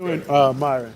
Doing, Myron.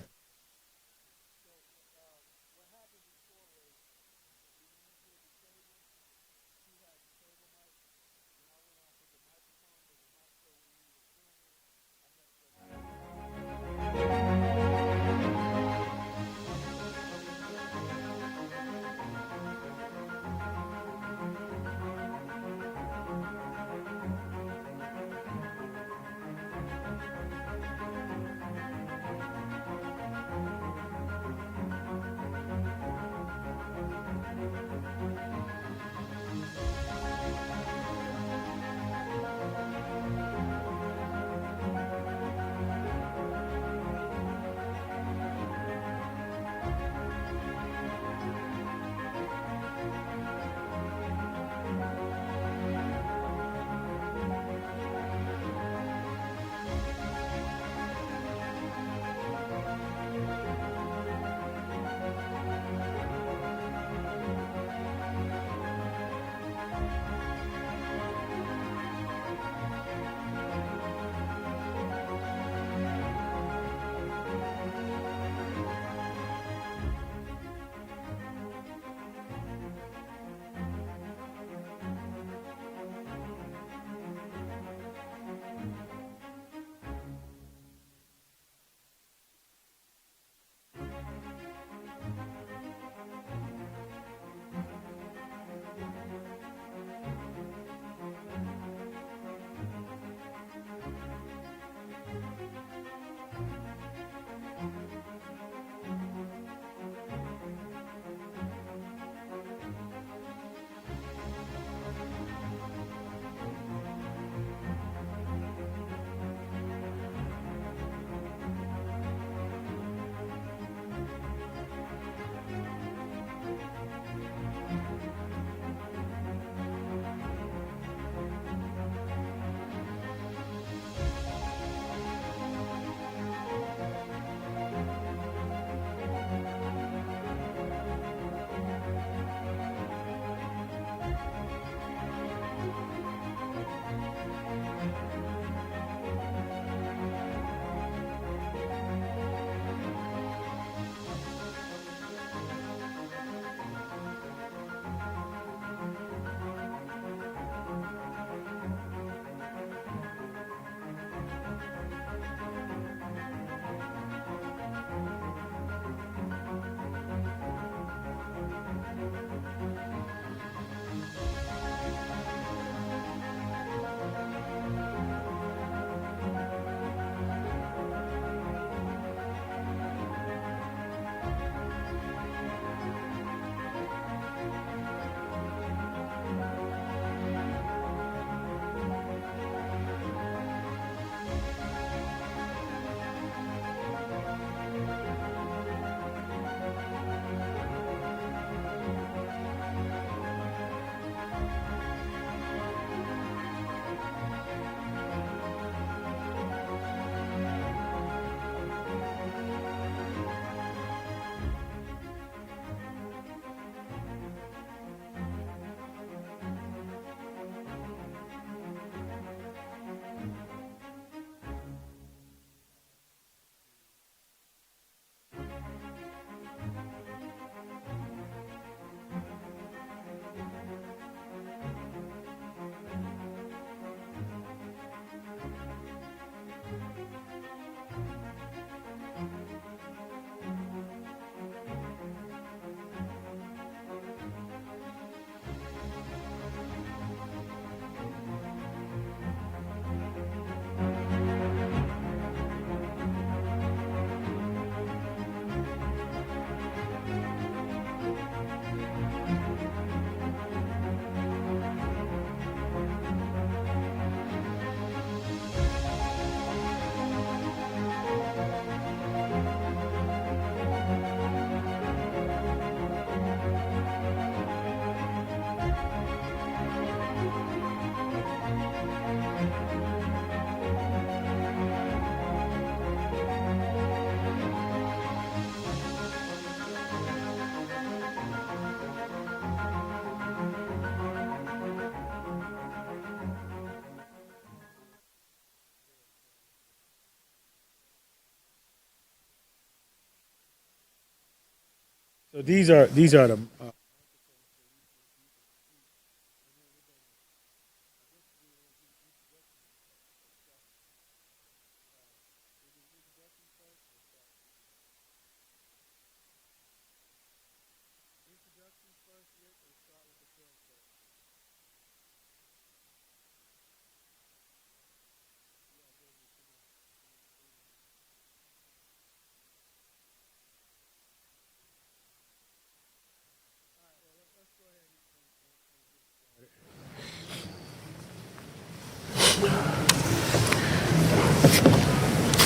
So these are the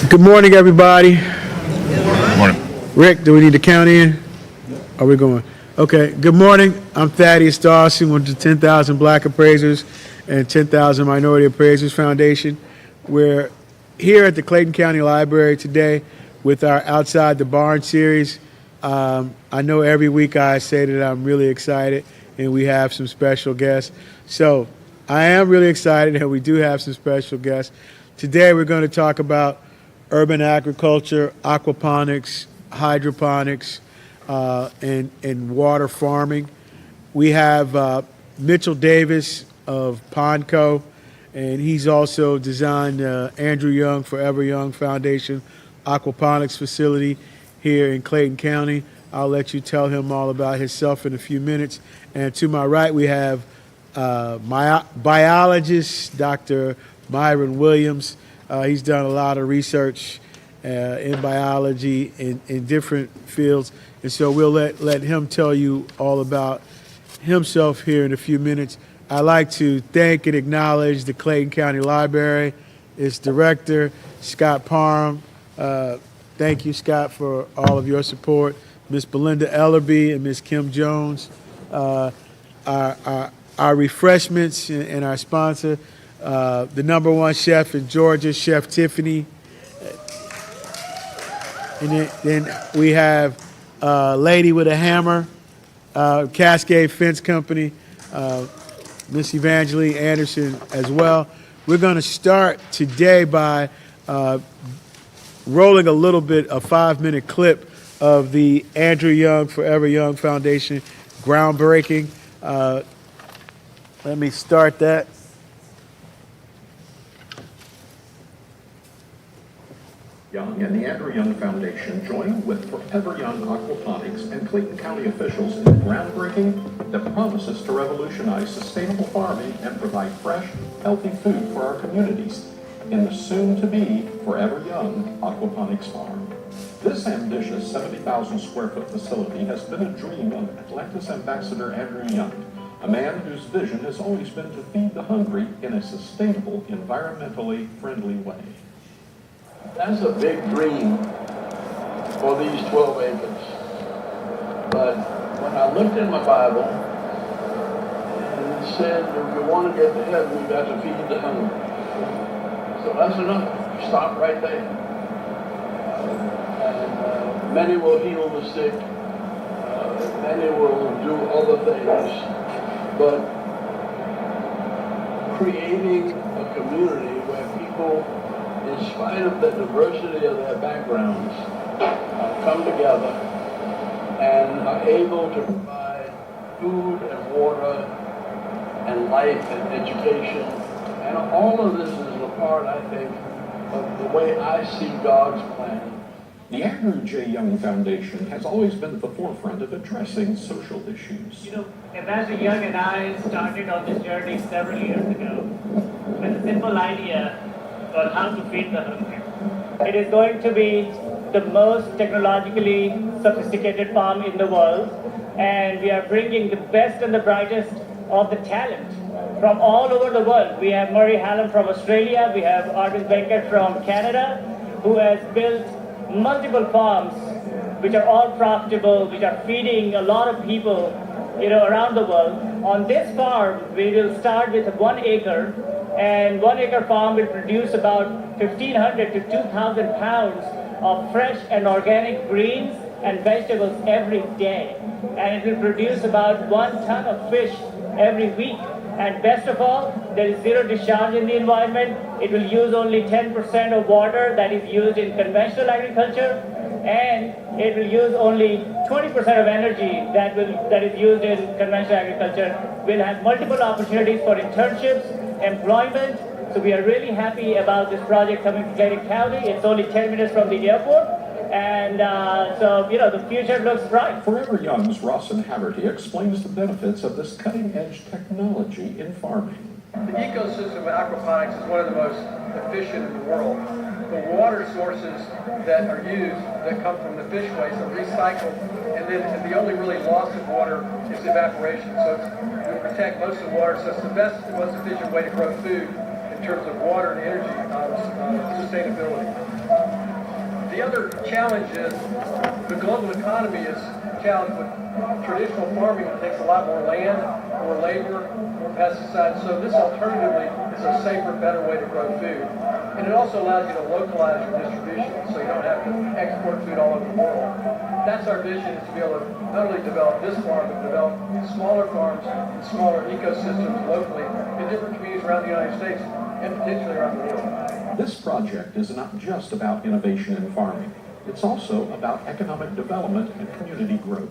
Good morning, everybody. Morning. Rick, do we need to count in? Are we going? Okay. Good morning. I'm Thaddeus Dawson with the 10,000 Black Appraisers and 10,000 Minority Appraisers Foundation. We're here at the Clayton County Library today with our Outside the Barn series. I know every week I say that I'm really excited and we have some special guests. So I am really excited and we do have some special guests. Today we're going to talk about urban agriculture, aquaponics, hydroponics, and water farming. We have Mitchell Davis of Pondco, and he's also designed Andrew Young Forever Young Foundation aquaponics facility here in Clayton County. I'll let you tell him all about himself in a few minutes. And to my right, we have my biologist, Dr. Myron Williams. He's done a lot of research in biology in different fields, and so we'll let him tell you all about himself here in a few minutes. I'd like to thank and acknowledge the Clayton County Library, its director, Scott Parham. Thank you, Scott, for all of your support. Miss Belinda Ellerby and Miss Kim Jones. Our refreshments and our sponsor, the number one chef in Georgia, Chef Tiffany. And then we have Lady with a Hammer, Cascade Fence Company, Miss Evangeline Anderson as well. We're going to start today by rolling a 5-minute clip of the Andrew Young Forever Young Foundation groundbreaking. Let me start that. Young and the Andrew Young Foundation join with Forever Young Aquaponics and Clayton County officials in groundbreaking that promises to revolutionize sustainable farming and provide fresh, healthy food for our communities in the soon-to-be Forever Young Aquaponics Farm. This ambitious 70,000 square foot facility has been a dream of Atlantis Ambassador Andrew Young, a man whose vision has always been to feed the hungry in a sustainable, environmentally friendly way. That's a big dream for these 12 acres. But when I looked in my Bible, and it said, if we want to get to heaven, we've got to feed the hungry. So that's enough. Stop right there. And many will heal the sick. Many will do other things. But creating a community where people, in spite of the diversity of their backgrounds, come together and are able to provide food and water and life and education. And all of this is a part, I think, of the way I see God's plan. The Andrew J. Young Foundation has always been at the forefront of addressing social issues. You know, Ambassador Young and I started on this journey several years ago with a simple idea on how to feed the hungry. It is going to be the most technologically sophisticated farm in the world, and we are bringing the best and the brightest of the talent from all over the world. We have Murray Hallam from Australia, we have Arvind Venkat from Canada, who has built multiple farms which are all profitable, which are feeding a lot of people, around the world. On this farm, we will start with 1 acre, and 1 acre farm will produce about 1,500 to 2,000 pounds of fresh and organic greens and vegetables every day. And it will produce about 1 ton of fish every week. And best of all, there is zero discharge in the environment. It will use only 10% of water that is used in conventional agriculture. and it will use only 20% of energy that is used in conventional agriculture. We'll have multiple opportunities for internships, employment. So we are really happy about this project coming to Clayton County. It's only 10 minutes from the airport. And so, the future looks bright. Forever Young's Rawson Haverty explains the benefits of this cutting-edge technology in farming. The ecosystem of aquaponics is one of the most efficient in the world. The water sources that are used that come from the fish waste are recycled, and the only really loss of water is evaporation. So we protect most of the water, so it's the best and most efficient way to grow food in terms of water and energy sustainability. The other challenge is the global economy is challenged with traditional farming. It takes a lot more land, more labor, more pesticides. So this alternatively is a safer, better way to grow food. And it also allows you to localize your distribution, so you don't have to export food all over the world. That's our vision, is to be able to not only develop this farm, but develop smaller farms and smaller ecosystems locally in different communities around the United States and potentially around the world. This project is not just about innovation in farming. It's also about economic development and community growth.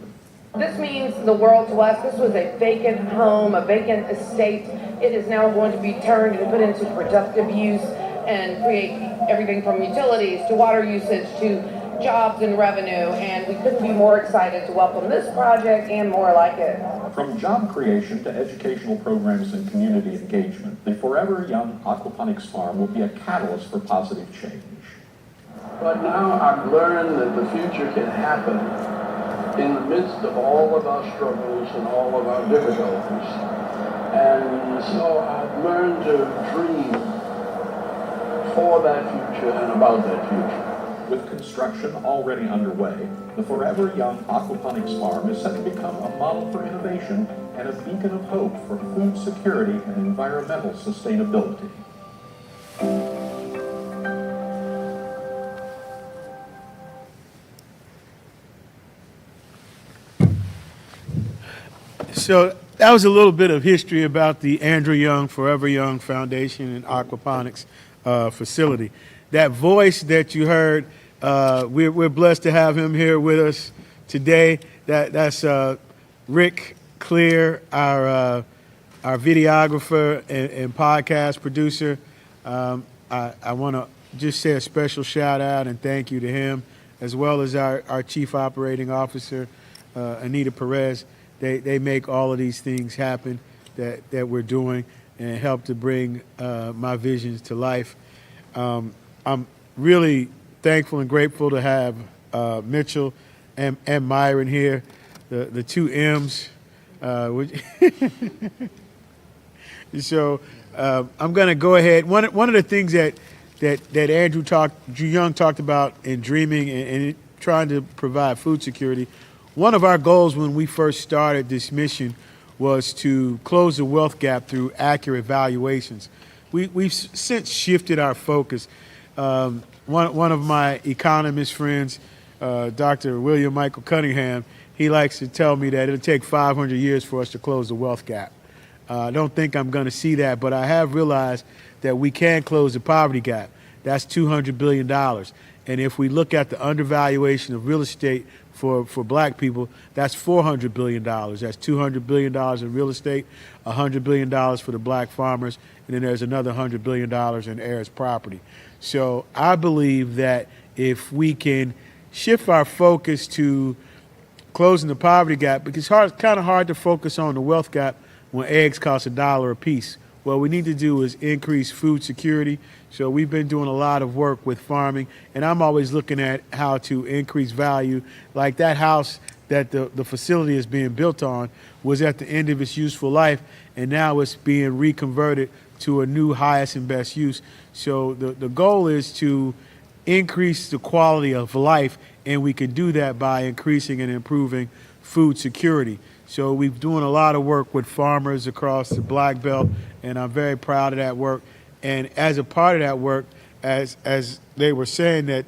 This means the world to us. This was a vacant home, a vacant estate. It is now going to be turned and put into productive use and create everything from utilities to water usage to jobs and revenue. And we couldn't be more excited to welcome this project and more like it. From job creation to educational programs and community engagement, the Forever Young Aquaponics Farm will be a catalyst for positive change. But now I've learned that the future can happen in the midst of all of our struggles and all of our difficulties. And so I've learned to dream for that future and about that future. With construction already underway, the Forever Young Aquaponics Farm is set to become a model for innovation and a beacon of hope for food security and environmental sustainability. So that was a little bit of history about the Andrew Young, Forever Young Foundation and Aquaponics facility. That voice that you heard, we're blessed to have him here with us today. That's Rick Clear, our videographer and podcast producer. I want to just say a special shout out and thank you to him, as well as our Chief Operating Officer, Anita Perez. They make all of these things happen that we're doing and help to bring my visions to life. I'm really thankful and grateful to have Mitchell and Myron here, the two M's. So I'm going to go ahead. One of the things that Andrew Young talked about in dreaming and trying to provide food security. One of our goals when we first started this mission was to close the wealth gap through accurate valuations. We've since shifted our focus. One of my economist friends, Dr. William Michael Cunningham, he likes to tell me that it'll take 500 years for us to close the wealth gap. I don't think I'm going to see that, but I have realized that we can close the poverty gap. That's $200 billion. And if we look at the undervaluation of real estate for black people, that's $400 billion. That's $200 billion in real estate, $100 billion for the black farmers, and then there's another $100 billion in heirs property. So I believe that if we can shift our focus to closing the poverty gap, because it's kind of hard to focus on the wealth gap when eggs cost $1 a piece. What we need to do is increase food security. So we've been doing a lot of work with farming, and I'm always looking at how to increase value. Like that house that the facility is being built on was at the end of its useful life, and now it's being reconverted to a new highest and best use. So the goal is to increase the quality of life, and we can do that by increasing and improving food security. So we've doing a lot of work with farmers across the Black Belt, and I'm very proud of that work. And as a part of that work, as they were saying that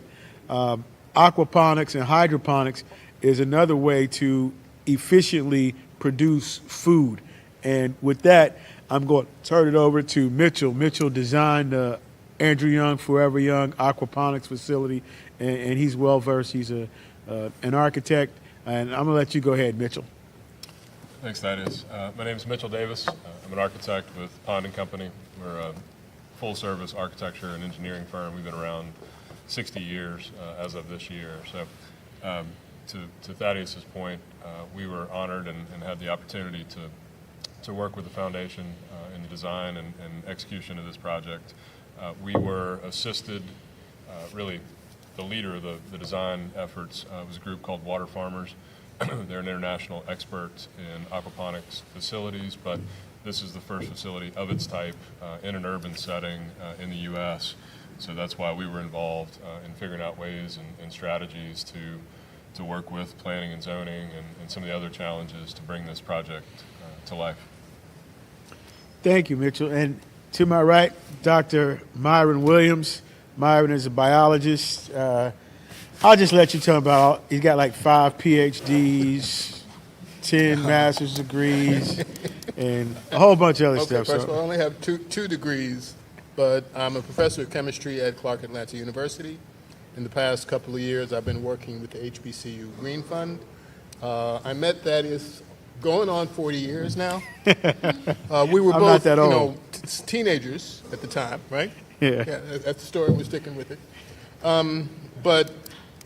aquaponics and hydroponics is another way to efficiently produce food. And with that, I'm going to turn it over to Mitchell. Mitchell designed Andrew Young, Forever Young Aquaponics Facility, and he's well-versed. He's an architect, and I'm going to let you go ahead, Mitchell. Thanks, Thaddeus. My name is Mitchell Davis. I'm an architect with Pond & Company. We're a full-service architecture and engineering firm. We've been around 60 years as of this year. So to Thaddeus's point, we were honored and had the opportunity to work with the foundation in the design and execution of this project. We were assisted, really the leader of the design efforts was a group called Water Farmers. They're an international expert in aquaponics facilities, but this is the first facility of its type in an urban setting in the U.S. So that's why we were involved in figuring out ways and strategies to work with planning and zoning and some of the other challenges to bring this project to life. Thank you, Mitchell. And to my right, Dr. Myron Williams. Myron is a biologist. I'll just let you tell him about, he's got like 5 PhDs, 10 master's degrees, and a whole bunch of other stuff. First of all, I only have two degrees, but I'm a professor of chemistry at Clark Atlanta University. In the past couple of years, I've been working with the HBCU Green Fund. I met Thaddeus going on 40 years now. We were I'm both, not that old. teenagers at the time, right? Yeah. That's the story. We're sticking with it. But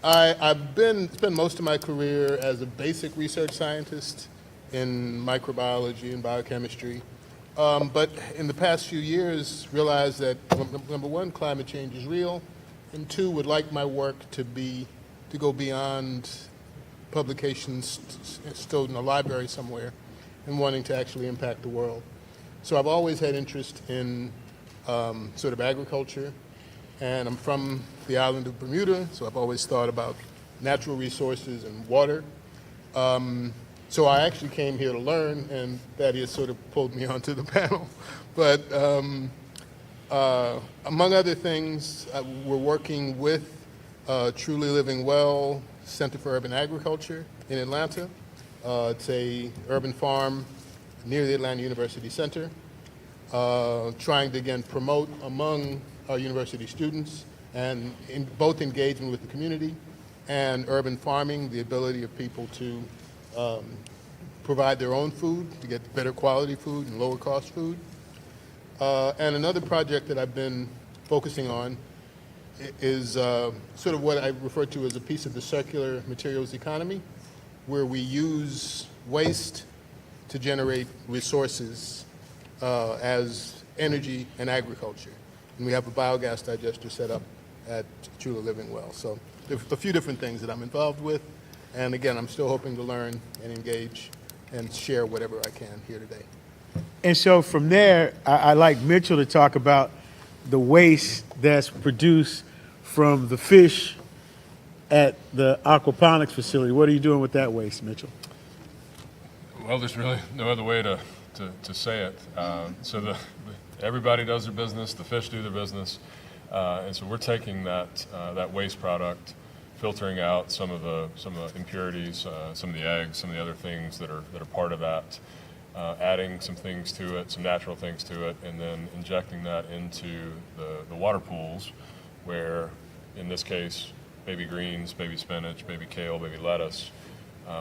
I've spent most of my career as a basic research scientist in microbiology and biochemistry. But in the past few years, realized that number one, climate change is real, and two, would like my work to go beyond publications stored in a library somewhere and wanting to actually impact the world. So I've always had interest in sort of agriculture, and I'm from the island of Bermuda, so I've always thought about natural resources and water. So I actually came here to learn, and Thaddeus sort of pulled me onto the panel. But among other things, we're working with Truly Living Well Center for Urban Agriculture in Atlanta. It's a urban farm near the Atlanta University Center, trying to, again, promote among our university students and in both engagement with the community and urban farming, the ability of people to provide their own food, to get better quality food and lower cost food. And another project that I've been focusing on is sort of what I refer to as a piece of the circular materials economy, where we use waste to generate resources as energy and agriculture. And we have a biogas digester set up at Truly Living Well. So there are a few different things that I'm involved with. And again, I'm still hoping to learn and engage and share whatever I can here today. And so from there, I'd like Mitchell to talk about the waste that's produced from the fish at the aquaponics facility. What are you doing with that waste, Mitchell? Well, there's really no other way to say it. So everybody does their business, the fish do their business, and so we're taking that waste product, filtering out some of the impurities, some of the eggs, some of the other things that are part of that, adding some things to it, some natural things to it, and then injecting that into the water pools, where in this case baby greens, baby spinach, baby kale, baby lettuce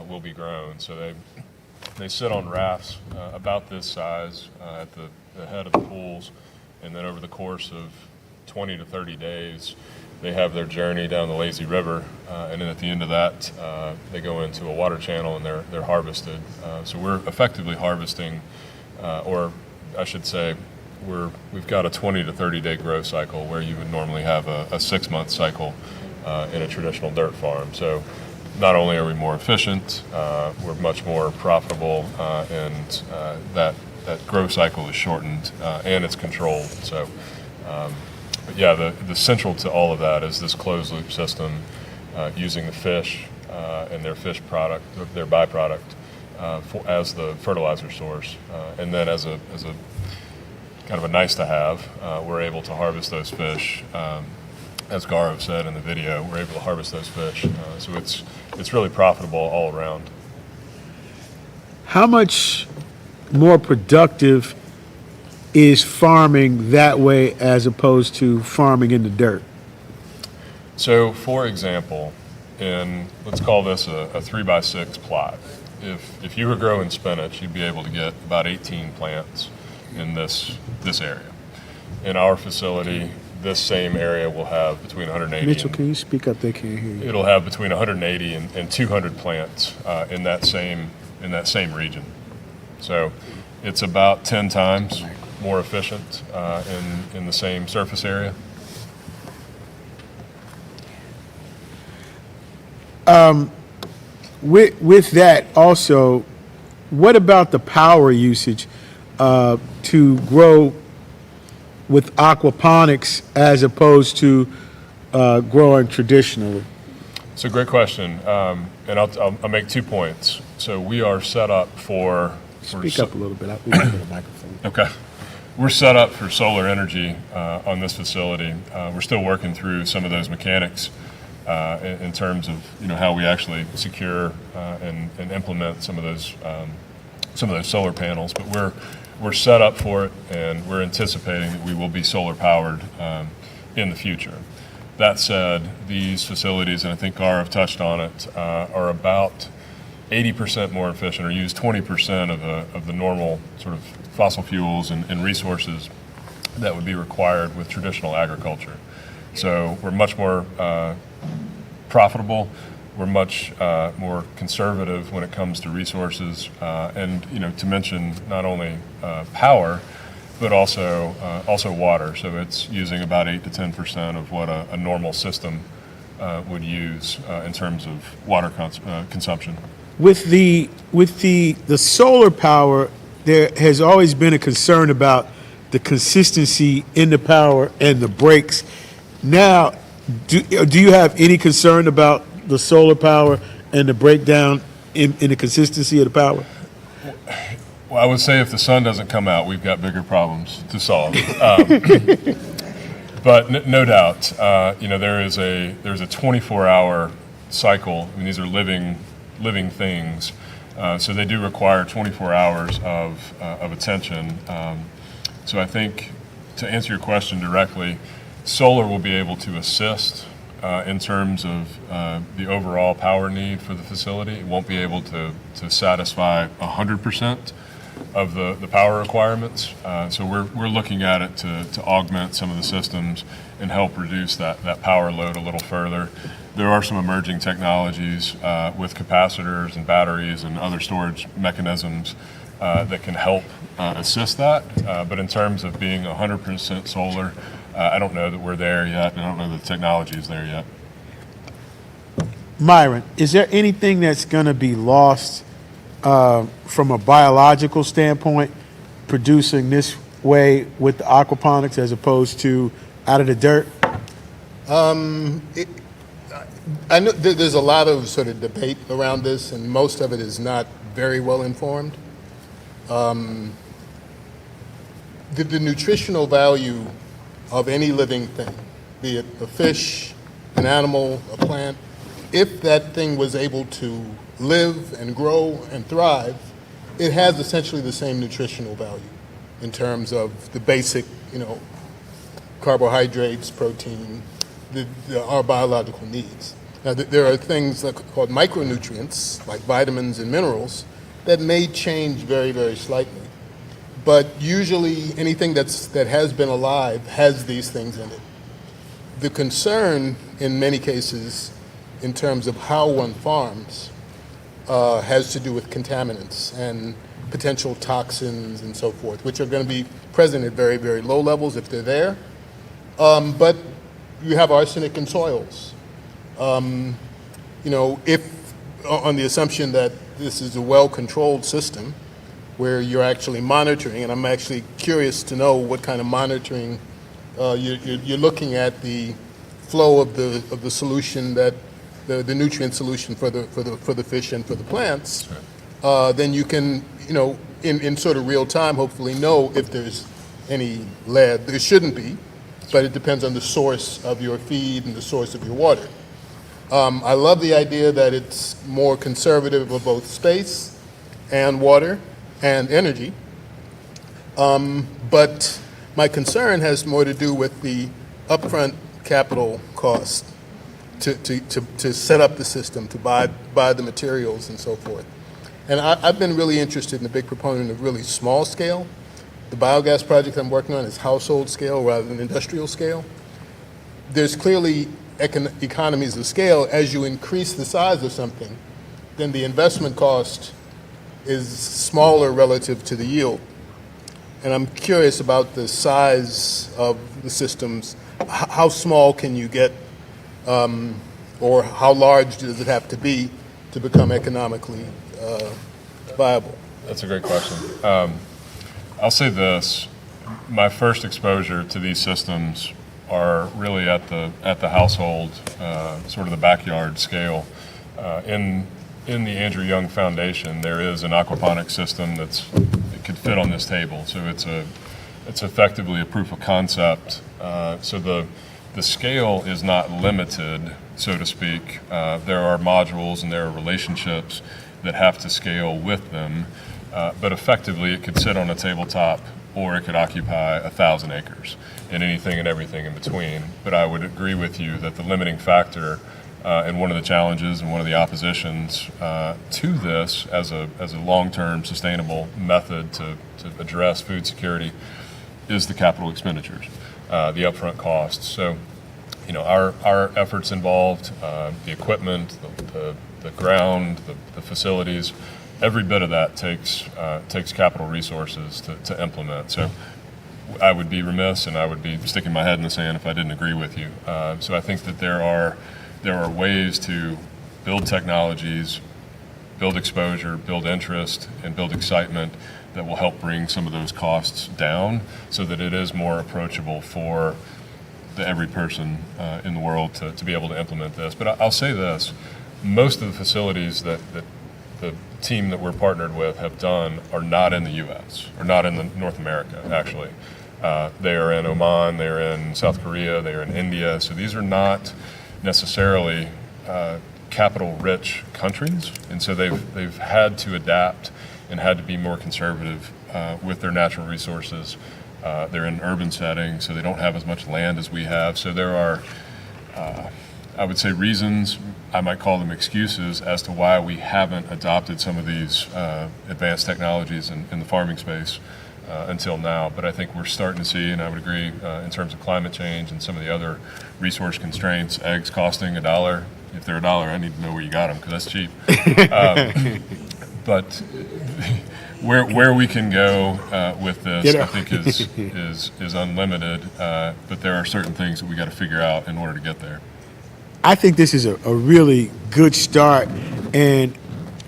will be grown. So they sit on rafts about this size at the head of the pools, and then over the course of 20 to 30 days they have their journey down the lazy river, and then at the end of that they go into a water channel and they're harvested. So we're effectively harvesting, or I should say we've got a 20 to 30 day growth cycle where you would normally have a 6-month cycle in a traditional dirt farm. So not only are we more efficient, we're much more profitable, and that growth cycle is shortened and it's controlled. So, but yeah, the central to all of that is this closed loop system, using the fish and their fish product, their byproduct, as the fertilizer source, and then as a kind of a nice to have, we're able to harvest those fish. As Gaurav said in the video, we're able to harvest those fish. So it's really profitable all around. How much more productive is farming that way as opposed to farming in the dirt? So, for example, let's call this a 3x6 plot. If you were growing spinach, you'd be able to get about 18 plants in this area. In our facility, this same area will have between 180. Mitchell, can you speak up? They can't hear you. It'll have between 180 and 200 plants in that same region. So it's about 10 times more efficient in the same surface area. With that also, what about the power usage to grow with aquaponics as opposed to growing traditionally? It's a great question, and I'll make 2 points. So we are set up for Speak up a little bit. We can get a microphone. Okay. We're set up for solar energy on this facility. We're still working through some of those mechanics in terms of how we actually secure and implement some of those solar panels. But we're set up for it, and we're anticipating that we will be solar powered in the future. That said, these facilities, and I think Gar have touched on it, are about 80% more efficient, or use 20% of the normal sort of fossil fuels and resources that would be required with traditional agriculture. So we're much more profitable. We're much more conservative when it comes to resources, and to mention not only power, but also water. So it's using about 8 to 10% of what a normal system would use in terms of water consumption. With the solar power, there has always been a concern about the consistency in the power and the breaks. Now, do you have any concern about the solar power and the breakdown in the consistency of the power? Well, I would say if the sun doesn't come out, we've got bigger problems to solve. But no doubt, there's a 24-hour cycle. I mean, these are living things, so they do require 24 hours of attention. So I think, to answer your question directly, solar will be able to assist in terms of the overall power need for the facility. It won't be able to satisfy 100% of the power requirements. So we're looking at it to augment some of the systems and help reduce that power load a little further. There are some emerging technologies with capacitors and batteries and other storage mechanisms that can help assist that. But in terms of being 100% solar, I don't know that we're there yet, and I don't know that the technology is there yet. Myron, is there anything that's going to be lost from a biological standpoint, producing this way with the aquaponics as opposed to out of the dirt? I know there's a lot of sort of debate around this, and most of it is not very well informed. The nutritional value of any living thing, be it a fish, an animal, a plant, if that thing was able to live and grow and thrive, it has essentially the same nutritional value in terms of the basic, carbohydrates, protein, our biological needs. Now, there are things called micronutrients, like vitamins and minerals, that may change very, very slightly. But usually anything that has been alive has these things in it. The concern in many cases in terms of how one farms has to do with contaminants and potential toxins and so forth, which are going to be present at very, very low levels if they're there. But you have arsenic in soils. If on the assumption that this is a well-controlled system where you're actually monitoring, and I'm actually curious to know what kind of monitoring you're looking at, the flow of the solution, that the nutrient solution for the fish and for the plants. Sure. Then you can in sort of real time hopefully know if there's any lead. There shouldn't be, but it depends on the source of your feed and the source of your water. I love the idea that it's more conservative of both space and water and energy. But my concern has more to do with the upfront capital cost to set up the system, to buy the materials and so forth. And I've been really interested in a big proponent of really small scale. The biogas project I'm working on is household scale rather than industrial scale. There's clearly economies of scale. As you increase the size of something, then the investment cost is smaller relative to the yield. And I'm curious about the size of the systems. How small can you get, or how large does it have to be to become economically viable? That's a great question. I'll say this: my first exposure to these systems are really at the household, sort of the backyard scale. In the Andrew Young Foundation, there is an aquaponics system it could fit on this table. So it's effectively a proof of concept. So the scale is not limited, so to speak. There are modules and there are relationships that have to scale with them. But effectively, it could sit on a tabletop or it could occupy 1,000 acres and anything and everything in between. But I would agree with you that the limiting factor and one of the challenges and one of the oppositions to this as a long-term sustainable method to address food security is the capital expenditures, the upfront costs. So, our efforts involved the equipment, the ground, the facilities. Every bit of that takes capital resources to implement. So I would be remiss and I would be sticking my head in the sand if I didn't agree with you. So I think that there are ways to build technologies, build exposure, build interest, and build excitement that will help bring some of those costs down so that it is more approachable for every person in the world to be able to implement this. But I'll say this, most of the facilities that the team that we're partnered with have done are not in the U.S., or not in North America, actually. They are in Oman, they're in South Korea, they're in India. So these are not necessarily capital-rich countries, and so they've had to adapt and had to be more conservative with their natural resources. They're in urban settings, so they don't have as much land as we have. So there are, I would say, reasons, I might call them excuses, as to why we haven't adopted some of these advanced technologies in the farming space until now. But I think we're starting to see, and I would agree, in terms of climate change and some of the other resource constraints, eggs costing $1. If they're $1, I need to know where you got them, because that's cheap. But where we can go with this, I think, is unlimited. But there are certain things that we got to figure out in order to get there. I think this is a really good start, and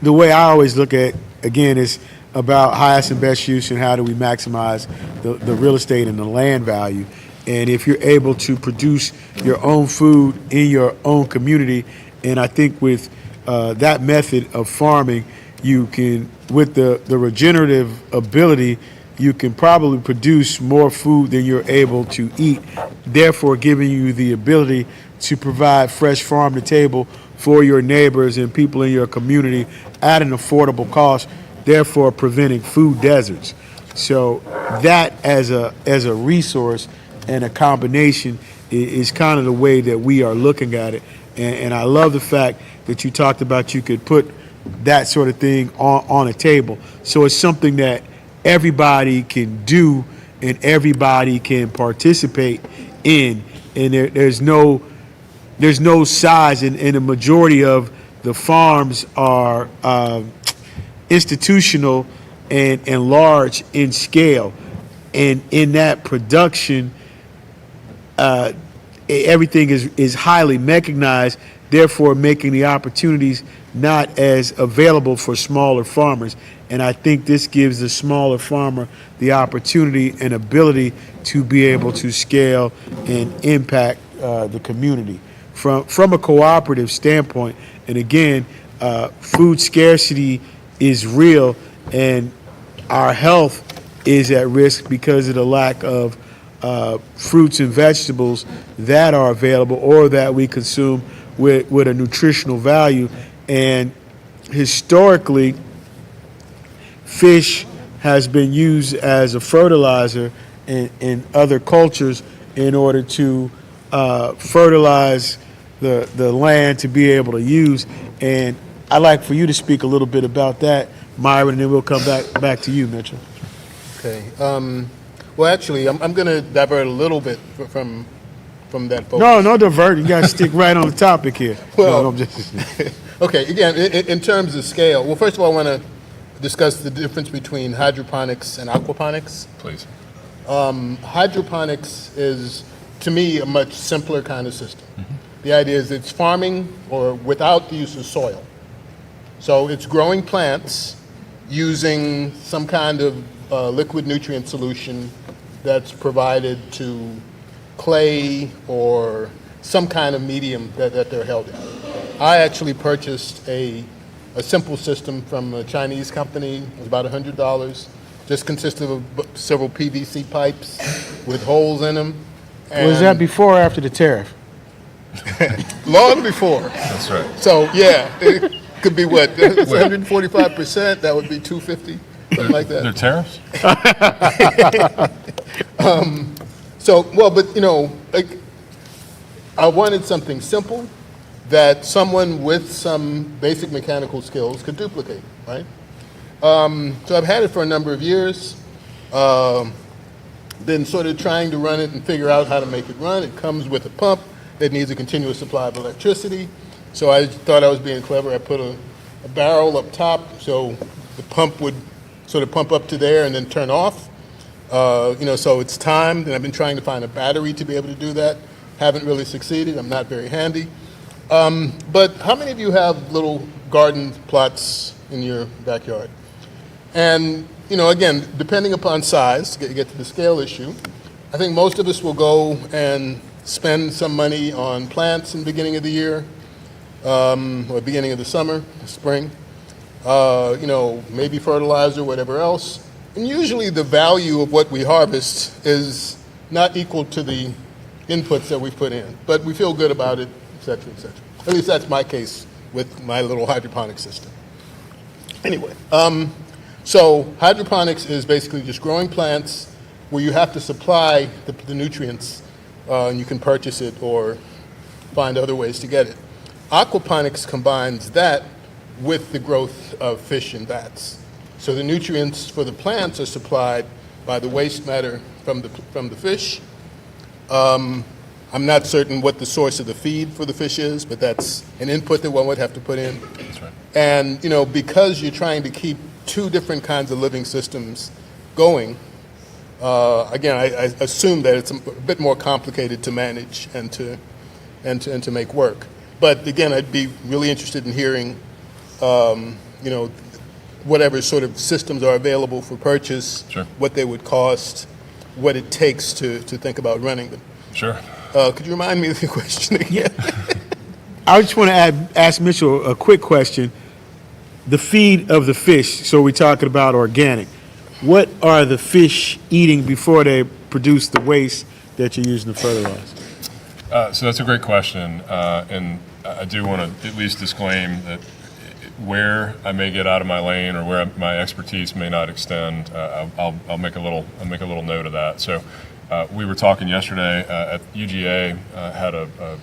the way I always look at, again, is about highest and best use and how do we maximize the real estate and the land value. And if you're able to produce your own food in your own community, and I think with that method of farming, you can, with the regenerative ability, you can probably produce more food than you're able to eat, therefore giving you the ability to provide fresh farm to table for your neighbors and people in your community at an affordable cost, therefore preventing food deserts. So that as a resource and a combination is kind of the way that we are looking at it. And I love the fact that you talked about you could put that sort of thing on a table. So it's something that everybody can do and everybody can participate in. And there's no size, and the majority of the farms are institutional and large in scale. And in that production, everything is highly mechanized, therefore making the opportunities not as available for smaller farmers. And I think this gives the smaller farmer the opportunity and ability to be able to scale and impact the community. From a cooperative standpoint, and again, food scarcity is real, and our health is at risk because of the lack of fruits and vegetables that are available or that we consume with a nutritional value. And historically, fish has been used as a fertilizer in other cultures in order to fertilize the land to be able to use. And I'd like for you to speak a little bit about that, Myron, and then we'll come back to you, Mitchell. Okay. Well, actually, I'm going to divert a little bit from that focus. No divert. You got to stick right on the topic here. Well, No, I'm just, Okay, again, in terms of scale, well, first of all, I want to discuss the difference between hydroponics and aquaponics. Please. Hydroponics is, to me, a much simpler kind of system. The idea is it's farming or without the use of soil. So it's growing plants using some kind of liquid nutrient solution that's provided to clay or some kind of medium that they're held in. I actually purchased a simple system from a Chinese company. It was about $100. Just consisted of several PVC pipes with holes in them. was that before or after the tariff? Long before. That's right. So yeah, it could be what? It's 145%. That would be 250, something like There are that. tariffs? So well, but like I wanted something simple that someone with some basic mechanical skills could duplicate, right? So I've had it for a number of years. Been sort of trying to run it and figure out how to make it run. It comes with a pump that needs a continuous supply of electricity. So I thought I was being clever. I put a barrel up top so the pump would sort of pump up to there and then turn off. So it's timed, and I've been trying to find a battery to be able to do that. Haven't really succeeded. I'm not very handy. But how many of you have little garden plots in your backyard? And, again, depending upon size, to get to the scale issue, I think most of us will go and spend some money on plants in the beginning of the year, or beginning of the summer, spring, maybe fertilizer, whatever else. And usually the value of what we harvest is not equal to the inputs that we've put in, but we feel good about it, et cetera, et cetera. At least that's my case with my little hydroponic system. Anyway, so hydroponics is basically just growing plants where you have to supply the nutrients, and you can purchase it or find other ways to get it. Aquaponics combines that with the growth of fish in vats. So the nutrients for the plants are supplied by the waste matter from the fish. I'm not certain what the source of the feed for the fish is, but that's an input that one would have to put in. That's right. And, because you're trying to keep two different kinds of living systems going, again, I assume that it's a bit more complicated to manage and to make work. But again, I'd be really interested in hearing, whatever sort of systems are available for purchase, Sure. what they would cost, what it takes to think about running them. Sure. Could you remind me of the question again? I just want to ask Mitchell a quick question. The feed of the fish, so we're talking about organic. What are the fish eating before they produce the waste that you're using to fertilize? So that's a great question, and I do want to at least disclaim that where I may get out of my lane or where my expertise may not extend, I'll make a little note of that. So we were talking yesterday at UGA, had a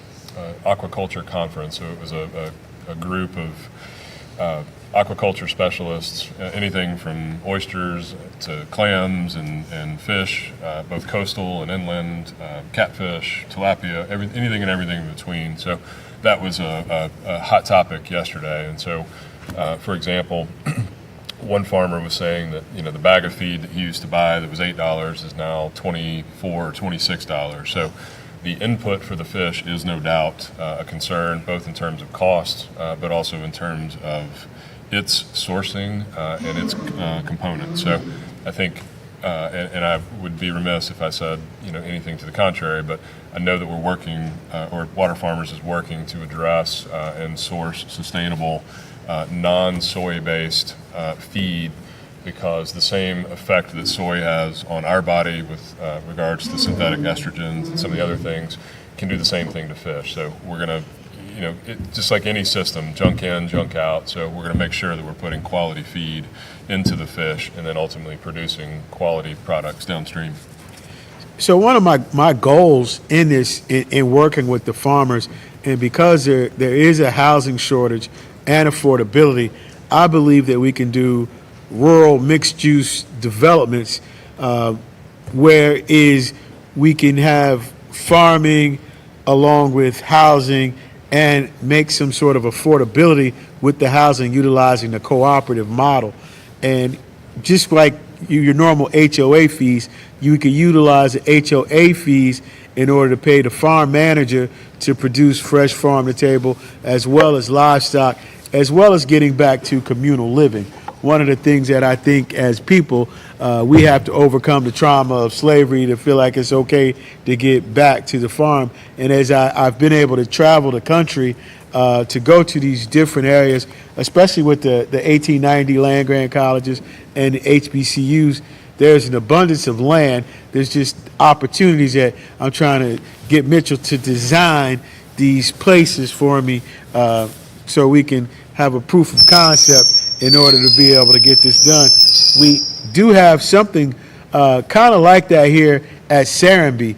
aquaculture conference. So it was a group of aquaculture specialists, anything from oysters to clams and fish, both coastal and inland, catfish, tilapia, anything and everything in between. So that was a hot topic yesterday. And so, for example, one farmer was saying that the bag of feed that he used to buy that was $8 is now $24 or $26. So the input for the fish is no doubt a concern, both in terms of cost, but also in terms of its sourcing and its components. So I think, and I would be remiss if I said anything to the contrary, but I know that we're working, or Water Farmers is working to address and source sustainable non-soy-based feed, because the same effect that soy has on our body with regards to synthetic estrogens and some of the other things can do the same thing to fish. So we're going to, just like any system, junk in, junk out. So we're going to make sure that we're putting quality feed into the fish and then ultimately producing quality products downstream. So one of my goals in this, in working with the farmers, and because there is a housing shortage and affordability, I believe that we can do rural mixed use developments where we can have farming along with housing and make some sort of affordability with the housing utilizing the cooperative model. And just like your normal HOA fees, you can utilize the HOA fees in order to pay the farm manager to produce fresh farm to table, as well as livestock, as well as getting back to communal living. One of the things that I think as people, we have to overcome the trauma of slavery to feel like it's okay to get back to the farm. And as I've been able to travel the country to go to these different areas, especially with the 1890 land-grant colleges and the HBCUs, there's an abundance of land. There's just opportunities that I'm trying to get Mitchell to design these places for me so we can have a proof of concept in order to be able to get this done. We do have something kind of like that here at Serenbe,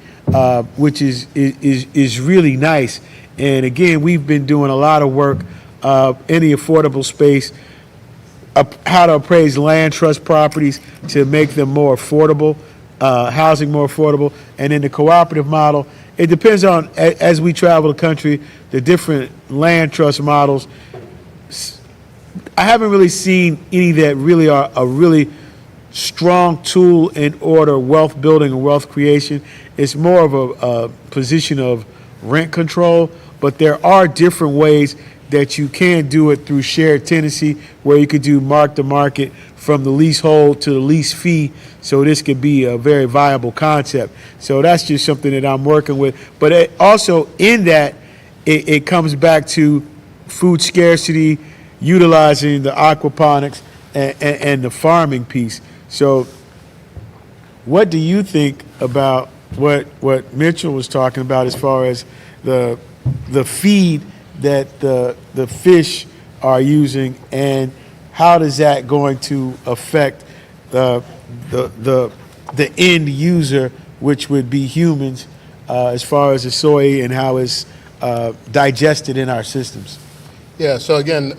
which is really nice. And again, we've been doing a lot of work in the affordable space, how to appraise land trust properties to make them more affordable, housing more affordable. And in the cooperative model, it depends on, as we travel the country, the different land trust models. I haven't really seen any that really are a really strong tool in order wealth building and wealth creation. It's more of a position of rent control, but there are different ways that you can do it through shared tenancy, where you could do mark to market from the leasehold to the lease fee. So this could be a very viable concept. So that's just something that I'm working with. But also in that, it comes back to food scarcity, utilizing the aquaponics and the farming piece. So what do you think about what Mitchell was talking about as far as the feed that the fish are using, and how does that going to affect the end user, which would be humans, as far as the soy and how it's digested in our systems? Yeah, so again,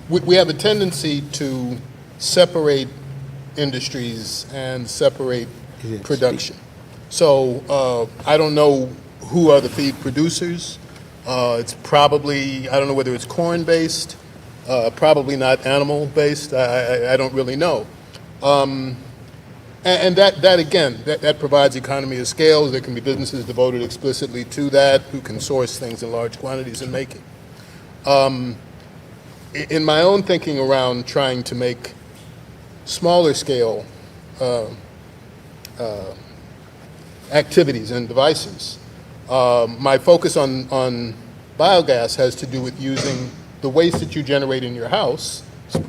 we have a tendency to separate industries and separate production. So I don't know who are the feed producers. It's probably, I don't know whether it's corn-based, probably not animal-based. I don't really know. And that again, that provides economy of scale. There can be businesses devoted explicitly to that who can source things in large quantities and make it. In my own thinking around trying to make smaller scale activities and devices, my focus on biogas has to do with using the waste that you generate in your house,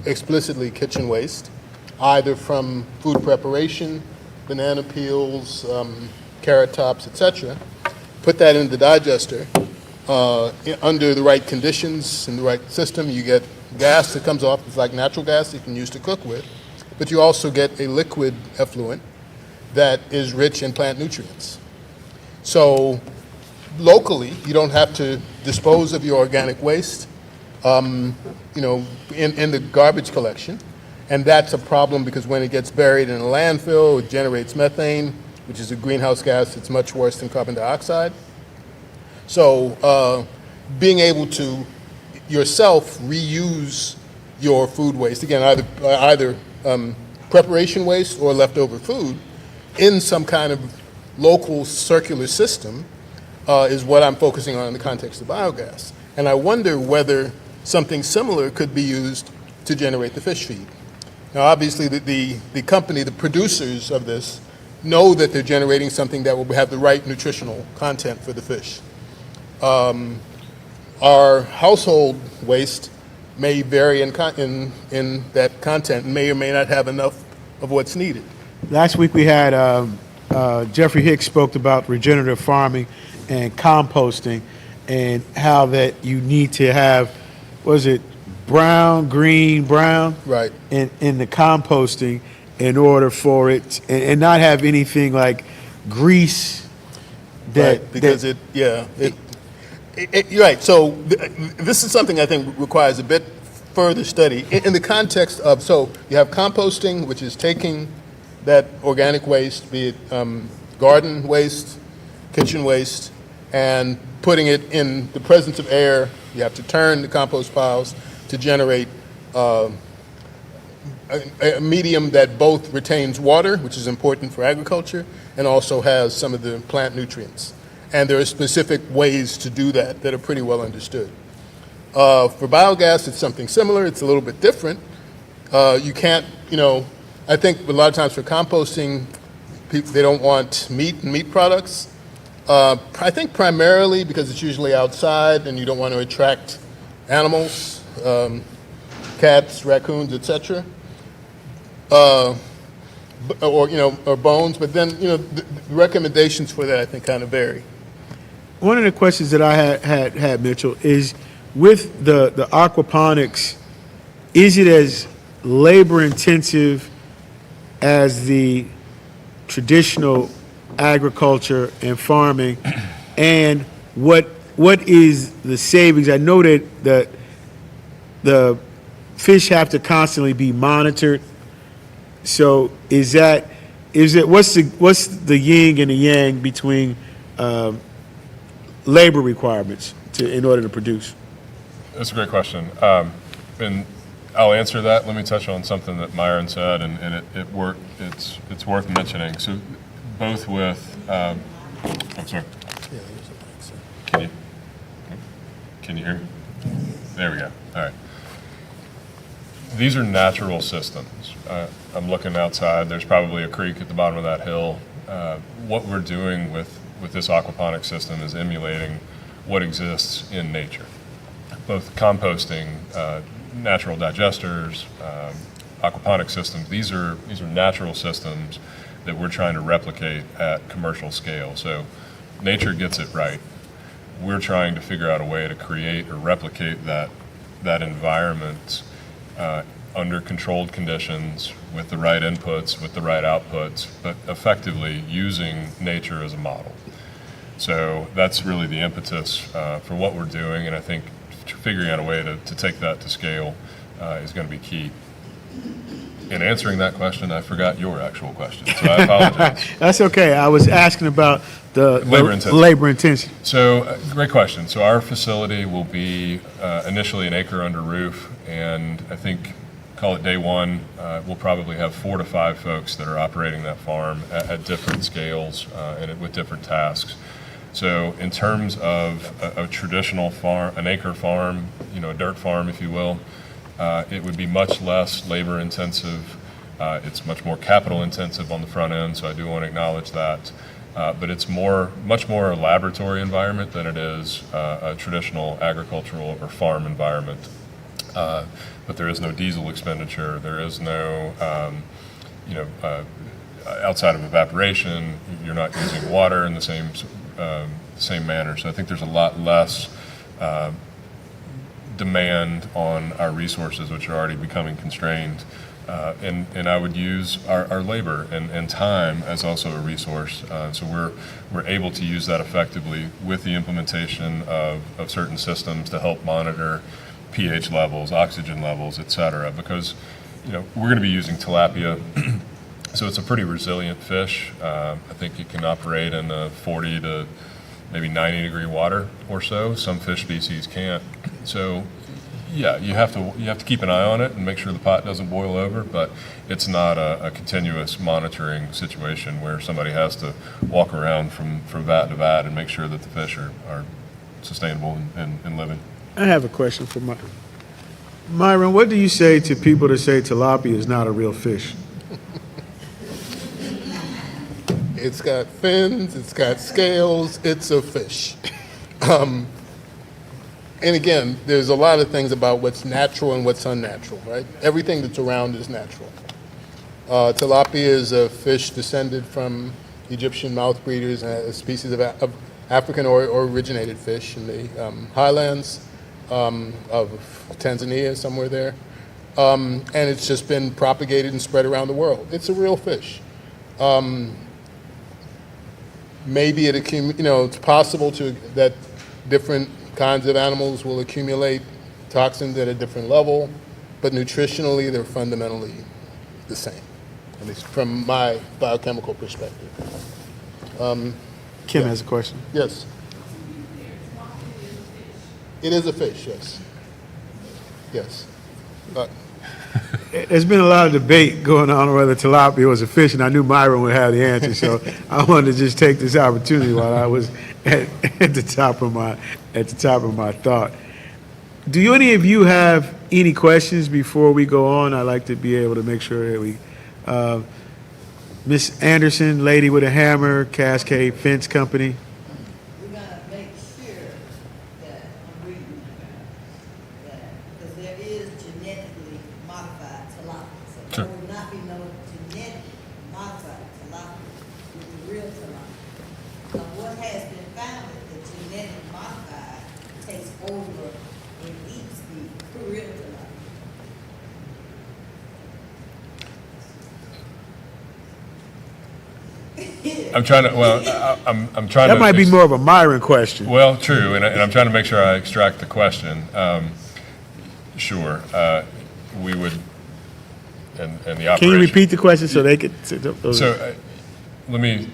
explicitly kitchen waste, either from food preparation, banana peels, carrot tops, etc. Put that in the digester. Under the right conditions, in the right system, you get gas that comes off. It's like natural gas you can use to cook with. But you also get a liquid effluent that is rich in plant nutrients. So locally, you don't have to dispose of your organic waste, in the garbage collection. And that's a problem because when it gets buried in a landfill, it generates methane, which is a greenhouse gas that's much worse than carbon dioxide. So being able to yourself reuse your food waste, again, either preparation waste or leftover food, in some kind of local circular system is what I'm focusing on in the context of biogas. And I wonder whether something similar could be used to generate the fish feed. Now, obviously, the company, the producers of this, know that they're generating something that will have the right nutritional content for the fish. Our household waste may vary in that content, may or may not have enough of what's needed. Last week we had Jeffrey Hicks spoke about regenerative farming and composting, and how that you need to have, was it brown, green, brown? Right. In the composting in order for it, and not have anything like grease that. Right, because you're right. So this is something I think requires a bit further study in the context of, so you have composting, which is taking that organic waste, be it garden waste, kitchen waste, and putting it in the presence of air. You have to turn the compost piles to generate a medium that both retains water, which is important for agriculture, and also has some of the plant nutrients. And there are specific ways to do that that are pretty well understood. For biogas, it's something similar. It's a little bit different. You can't, I think a lot of times for composting, people, they don't want meat and meat products. I think primarily because it's usually outside and you don't want to attract animals, cats, raccoons, etc. Or bones. But then, the recommendations for that I think kind of vary. One of the questions that I had Mitchell, is with the aquaponics, is it as labor intensive as the traditional agriculture and farming, and what is the savings? I know that the fish have to constantly be monitored. So is it what's the yin and the yang between labor requirements in order to produce? That's a great question. And I'll answer that. Let me touch on something that Myron said, and it worked. It's worth mentioning. So both with, I'm sorry. Can you hear me? There we go. All right. These are natural systems. I'm looking outside. There's probably a creek at the bottom of that hill. What we're doing with this aquaponic system is emulating what exists in nature. Both composting, natural digesters, aquaponic systems. These are natural systems that we're trying to replicate at commercial scale. So nature gets it right. We're trying to figure out a way to create or replicate that environment under controlled conditions with the right inputs, with the right outputs, but effectively using nature as a model. So that's really the impetus for what we're doing, and I think figuring out a way to take that to scale is going to be key. In answering that question, I forgot your actual question, so I apologize. That's okay. I was asking about the labor intensity. So, great question. So our facility will be initially an acre under roof, and I think, call it day one, we'll probably have 4 to 5 folks that are operating that farm at different scales and with different tasks. So in terms of a traditional farm, an acre farm, a dirt farm, if you will, it would be much less labor intensive. It's much more capital intensive on the front end, so I do want to acknowledge that. But it's much more a laboratory environment than it is a traditional agricultural or farm environment. But there is no diesel expenditure. There is no, outside of evaporation, you're not using water in the same manner. So I think there's a lot less demand on our resources, which are already becoming constrained. And I would use our labor and time as also a resource. So we're able to use that effectively with the implementation of certain systems to help monitor pH levels, oxygen levels, et cetera, because we're going to be using tilapia. So it's a pretty resilient fish. I think it can operate in a 40 to maybe 90 degree water or so. Some fish species can't. So yeah, you have to keep an eye on it and make sure the pot doesn't boil over, but it's not a continuous monitoring situation where somebody has to walk around from vat to vat and make sure that the fish are sustainable and living. I have a question for Myron. What do you say to people that say tilapia is not a real fish? It's got fins, it's got scales, it's a fish. And again, there's a lot of things about what's natural and what's unnatural, right? Everything that's around is natural. Tilapia is a fish descended from Egyptian mouth breeders and a species of African or originated fish in the highlands of Tanzania, somewhere there. And it's just been propagated and spread around the world. It's a real fish. Maybe it's possible that different kinds of animals will accumulate toxins at a different level, but nutritionally they're fundamentally the same, at least from my biochemical perspective. Kim has a question. Yes. It is a fish, yes. Yes. There's been a lot of debate going on whether tilapia was a fish, and I knew Myron would have the answer, so I wanted to just take this opportunity while I was at the top of my thought. Do any of you have any questions before we go on? I'd like to be able to make sure that we, Miss Anderson, lady with a hammer, Cascade Fence Company. We're gonna make sure that I'm reading that, because there is genetically modified tilapia. So Sure. there will not be no genetically modified tilapia with the real tilapia. But what has been found is that genetically modified takes over and eats the real tilapia. I'm trying to, well, I'm trying to. That might be more of a Myron question. Well, true, and I'm trying to make sure I extract the question. Sure, we would, and the operation. Can you repeat the question so they could? So, let me,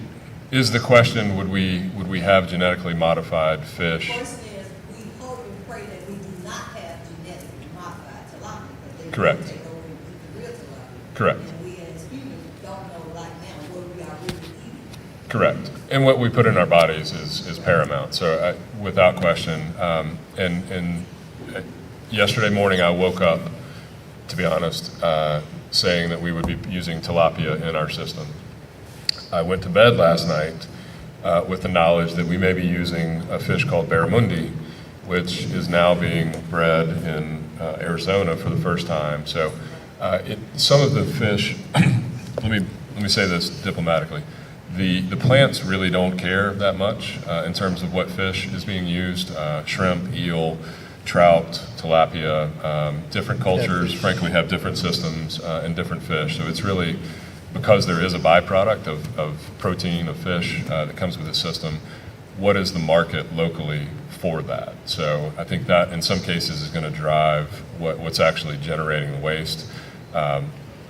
is the question, would we have genetically modified fish? The question is, we hope and pray that we do not have genetically modified tilapia, but they Correct. will take over and eat the real tilapia. Correct. And we as humans don't know right now what we are really eating. Correct. And what we put in our bodies is paramount. So without question, and yesterday morning I woke up, to be honest, saying that we would be using tilapia in our system. I went to bed last night with the knowledge that we may be using a fish called barramundi, which is now being bred in Arizona for the first time. So some of the fish, let me say this diplomatically. The plants really don't care that much in terms of what fish is being used. Shrimp, eel, trout, tilapia, different cultures, frankly, have different systems and different fish. So it's really, because there is a byproduct of protein of fish that comes with the system, what is the market locally for that? So I think that in some cases is going to drive what's actually generating the waste.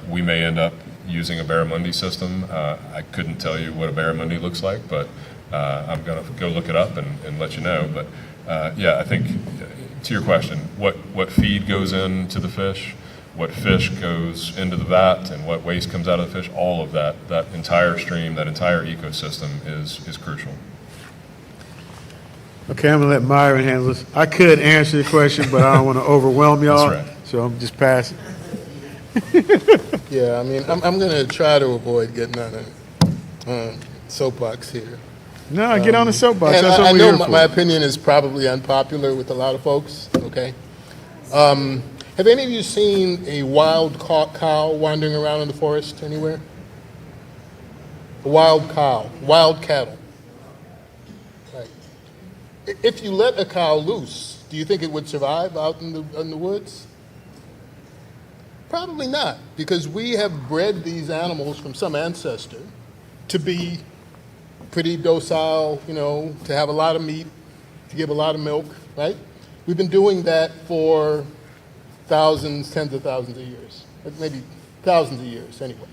We may end up using a barramundi system. I couldn't tell you what a barramundi looks like, but I'm going to go look it up and let you know. But yeah, I think to your question, what feed goes into the fish, what fish goes into the vat, and what waste comes out of the fish, all of that entire stream, that entire ecosystem is crucial. Okay, I'm gonna let Myron handle this. I could answer the question, but I don't want to overwhelm y'all. That's right. So I'm just passing. Yeah, I mean, I'm going to try to avoid getting on a soapbox here. No, get on the soapbox. And That's what I we're know here for. my opinion is probably unpopular with a lot of folks, okay? Have any of you seen a wild cow wandering around in the forest anywhere? A wild cow, wild cattle. Right. If you let a cow loose, do you think it would survive out in the woods? Probably not, because we have bred these animals from some ancestor to be pretty docile, to have a lot of meat, to give a lot of milk, right? We've been doing that for thousands, tens of thousands of years, maybe thousands of years anyway.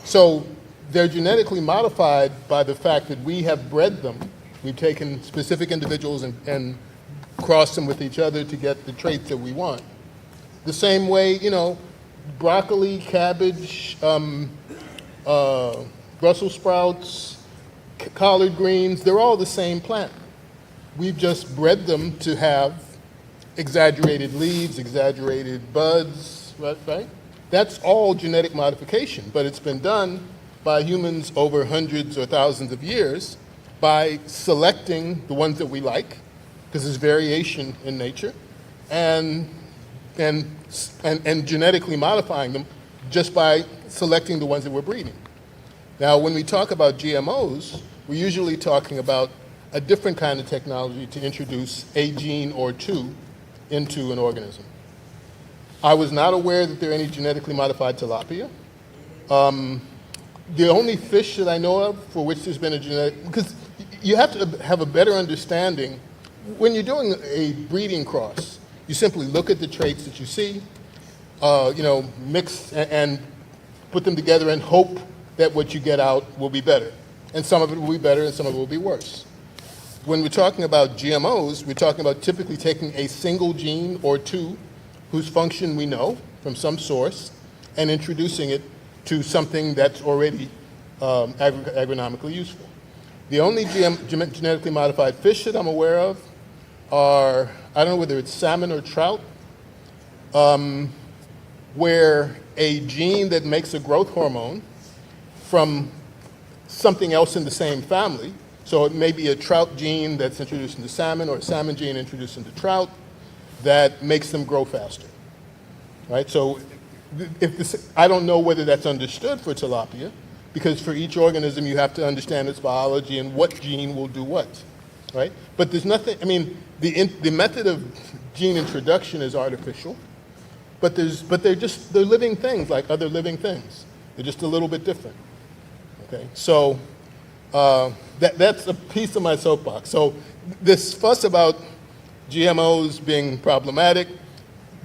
So they're genetically modified by the fact that we have bred them. We've taken specific individuals and crossed them with each other to get the traits that we want. The same way, broccoli, cabbage, Brussels sprouts, collard greens, they're all the same plant. We've just bred them to have exaggerated leaves, exaggerated buds, right? That's all genetic modification, but it's been done by humans over hundreds or thousands of years by selecting the ones that we like, because there's variation in nature, and genetically modifying them just by selecting the ones that we're breeding. Now, when we talk about GMOs, we're usually talking about a different kind of technology to introduce a gene or two into an organism. I was not aware that there are any genetically modified tilapia. The only fish that I know of for which there's been a genetic, because you have to have a better understanding. When you're doing a breeding cross, you simply look at the traits that you see, mix and put them together and hope that what you get out will be better. And some of it will be better and some of it will be worse. When we're talking about GMOs, we're talking about typically taking a single gene or two whose function we know from some source and introducing it to something that's already agronomically useful. The only genetically modified fish that I'm aware of are, I don't know whether it's salmon or trout, where a gene that makes a growth hormone from something else in the same family, so it may be a trout gene that's introduced into salmon or a salmon gene introduced into trout that makes them grow faster, right? So I don't know whether that's understood for tilapia, because for each organism you have to understand its biology and what gene will do what, right? But there's nothing, I mean, the method of gene introduction is artificial, but they're living things like other living things. They're just a little bit different, okay? So that's a piece of my soapbox. So this fuss about GMOs being problematic,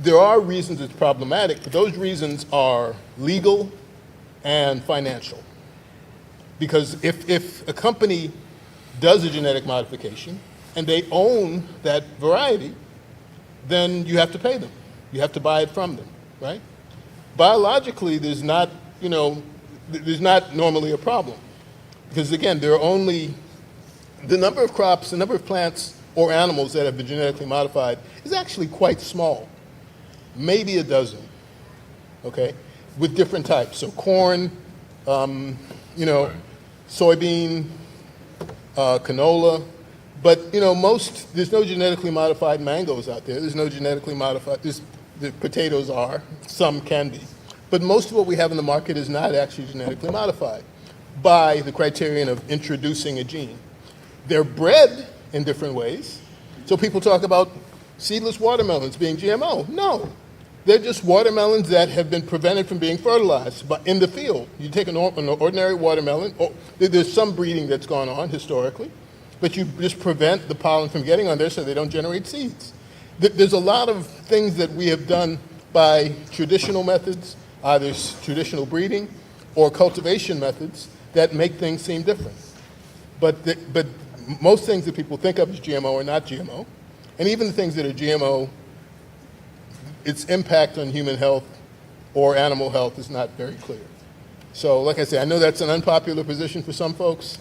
there are reasons it's problematic, but those reasons are legal and financial. Because if a company does a genetic modification and they own that variety, then you have to pay them. You have to buy it from them, right? Biologically, there's not normally a problem. Because again, there are only, the number of crops, the number of plants or animals that have been genetically modified is actually quite small. Maybe a dozen, okay, with different types. So corn, soybean, canola, but there's no genetically modified mangoes out there. There's no genetically modified, the potatoes are, some can be. But most of what we have in the market is not actually genetically modified by the criterion of introducing a gene. They're bred in different ways. So people talk about seedless watermelons being GMO. No, they're just watermelons that have been prevented from being fertilized in the field. You take an ordinary watermelon, there's some breeding that's gone on historically, but you just prevent the pollen from getting on there so they don't generate seeds. There's a lot of things that we have done by traditional methods, either traditional breeding or cultivation methods, that make things seem different. But most things that people think of as GMO are not GMO. And even the things that are GMO, its impact on human health or animal health is not very clear. So like I say, I know that's an unpopular position for some folks.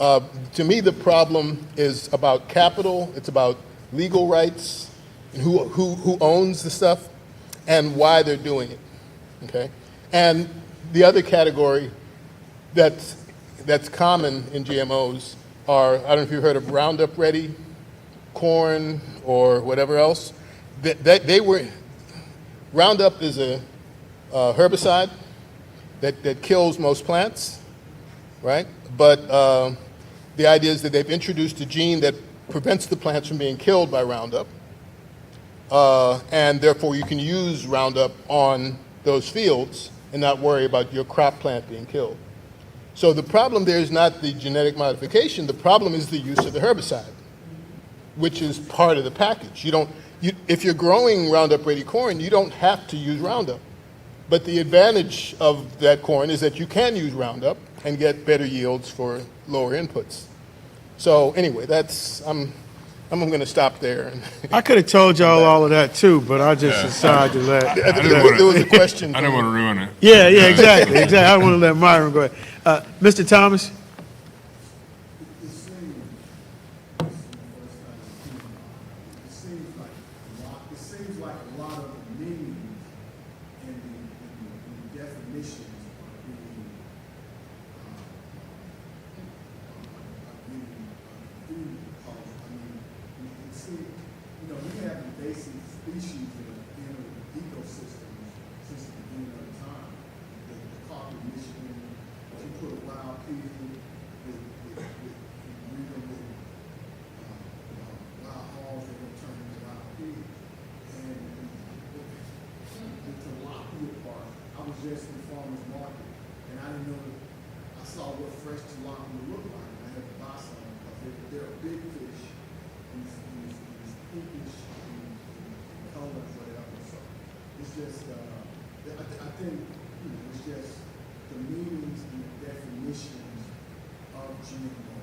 To me, the problem is about capital, it's about legal rights, and who owns the stuff, and why they're doing it, okay? And the other category that's common in GMOs are, I don't know if you've heard of Roundup Ready, corn, or whatever else. Roundup is a herbicide that kills most plants, right? But the idea is that they've introduced a gene that prevents the plants from being killed by Roundup, and therefore you can use Roundup on those fields and not worry about your crop plant being killed. So the problem there is not the genetic modification, the problem is the use of the herbicide, which is part of the package. If you're growing Roundup Ready corn, you don't have to use Roundup. But the advantage of that corn is that you can use Roundup and get better yields for lower inputs. So anyway, I'm going to stop there. I could have told y'all all of that too, but I just decided to let. There was a question. I didn't want to ruin it. Yeah, exactly. I don't want to let Myron go ahead. Mr. Thomas? It seems like a lot of meaning in the definitions are being called. I mean, you see, we have invasive species that have been in ecosystems since the beginning of time. The copper in Michigan, you put a wild pig with just in farmer's market. And I didn't know, I saw what fresh tilapia looked like, and I had to buy some, because they're big fish, these pinkish in color, whatever, so it's just, I think, it's just the meanings and the definitions of GMO.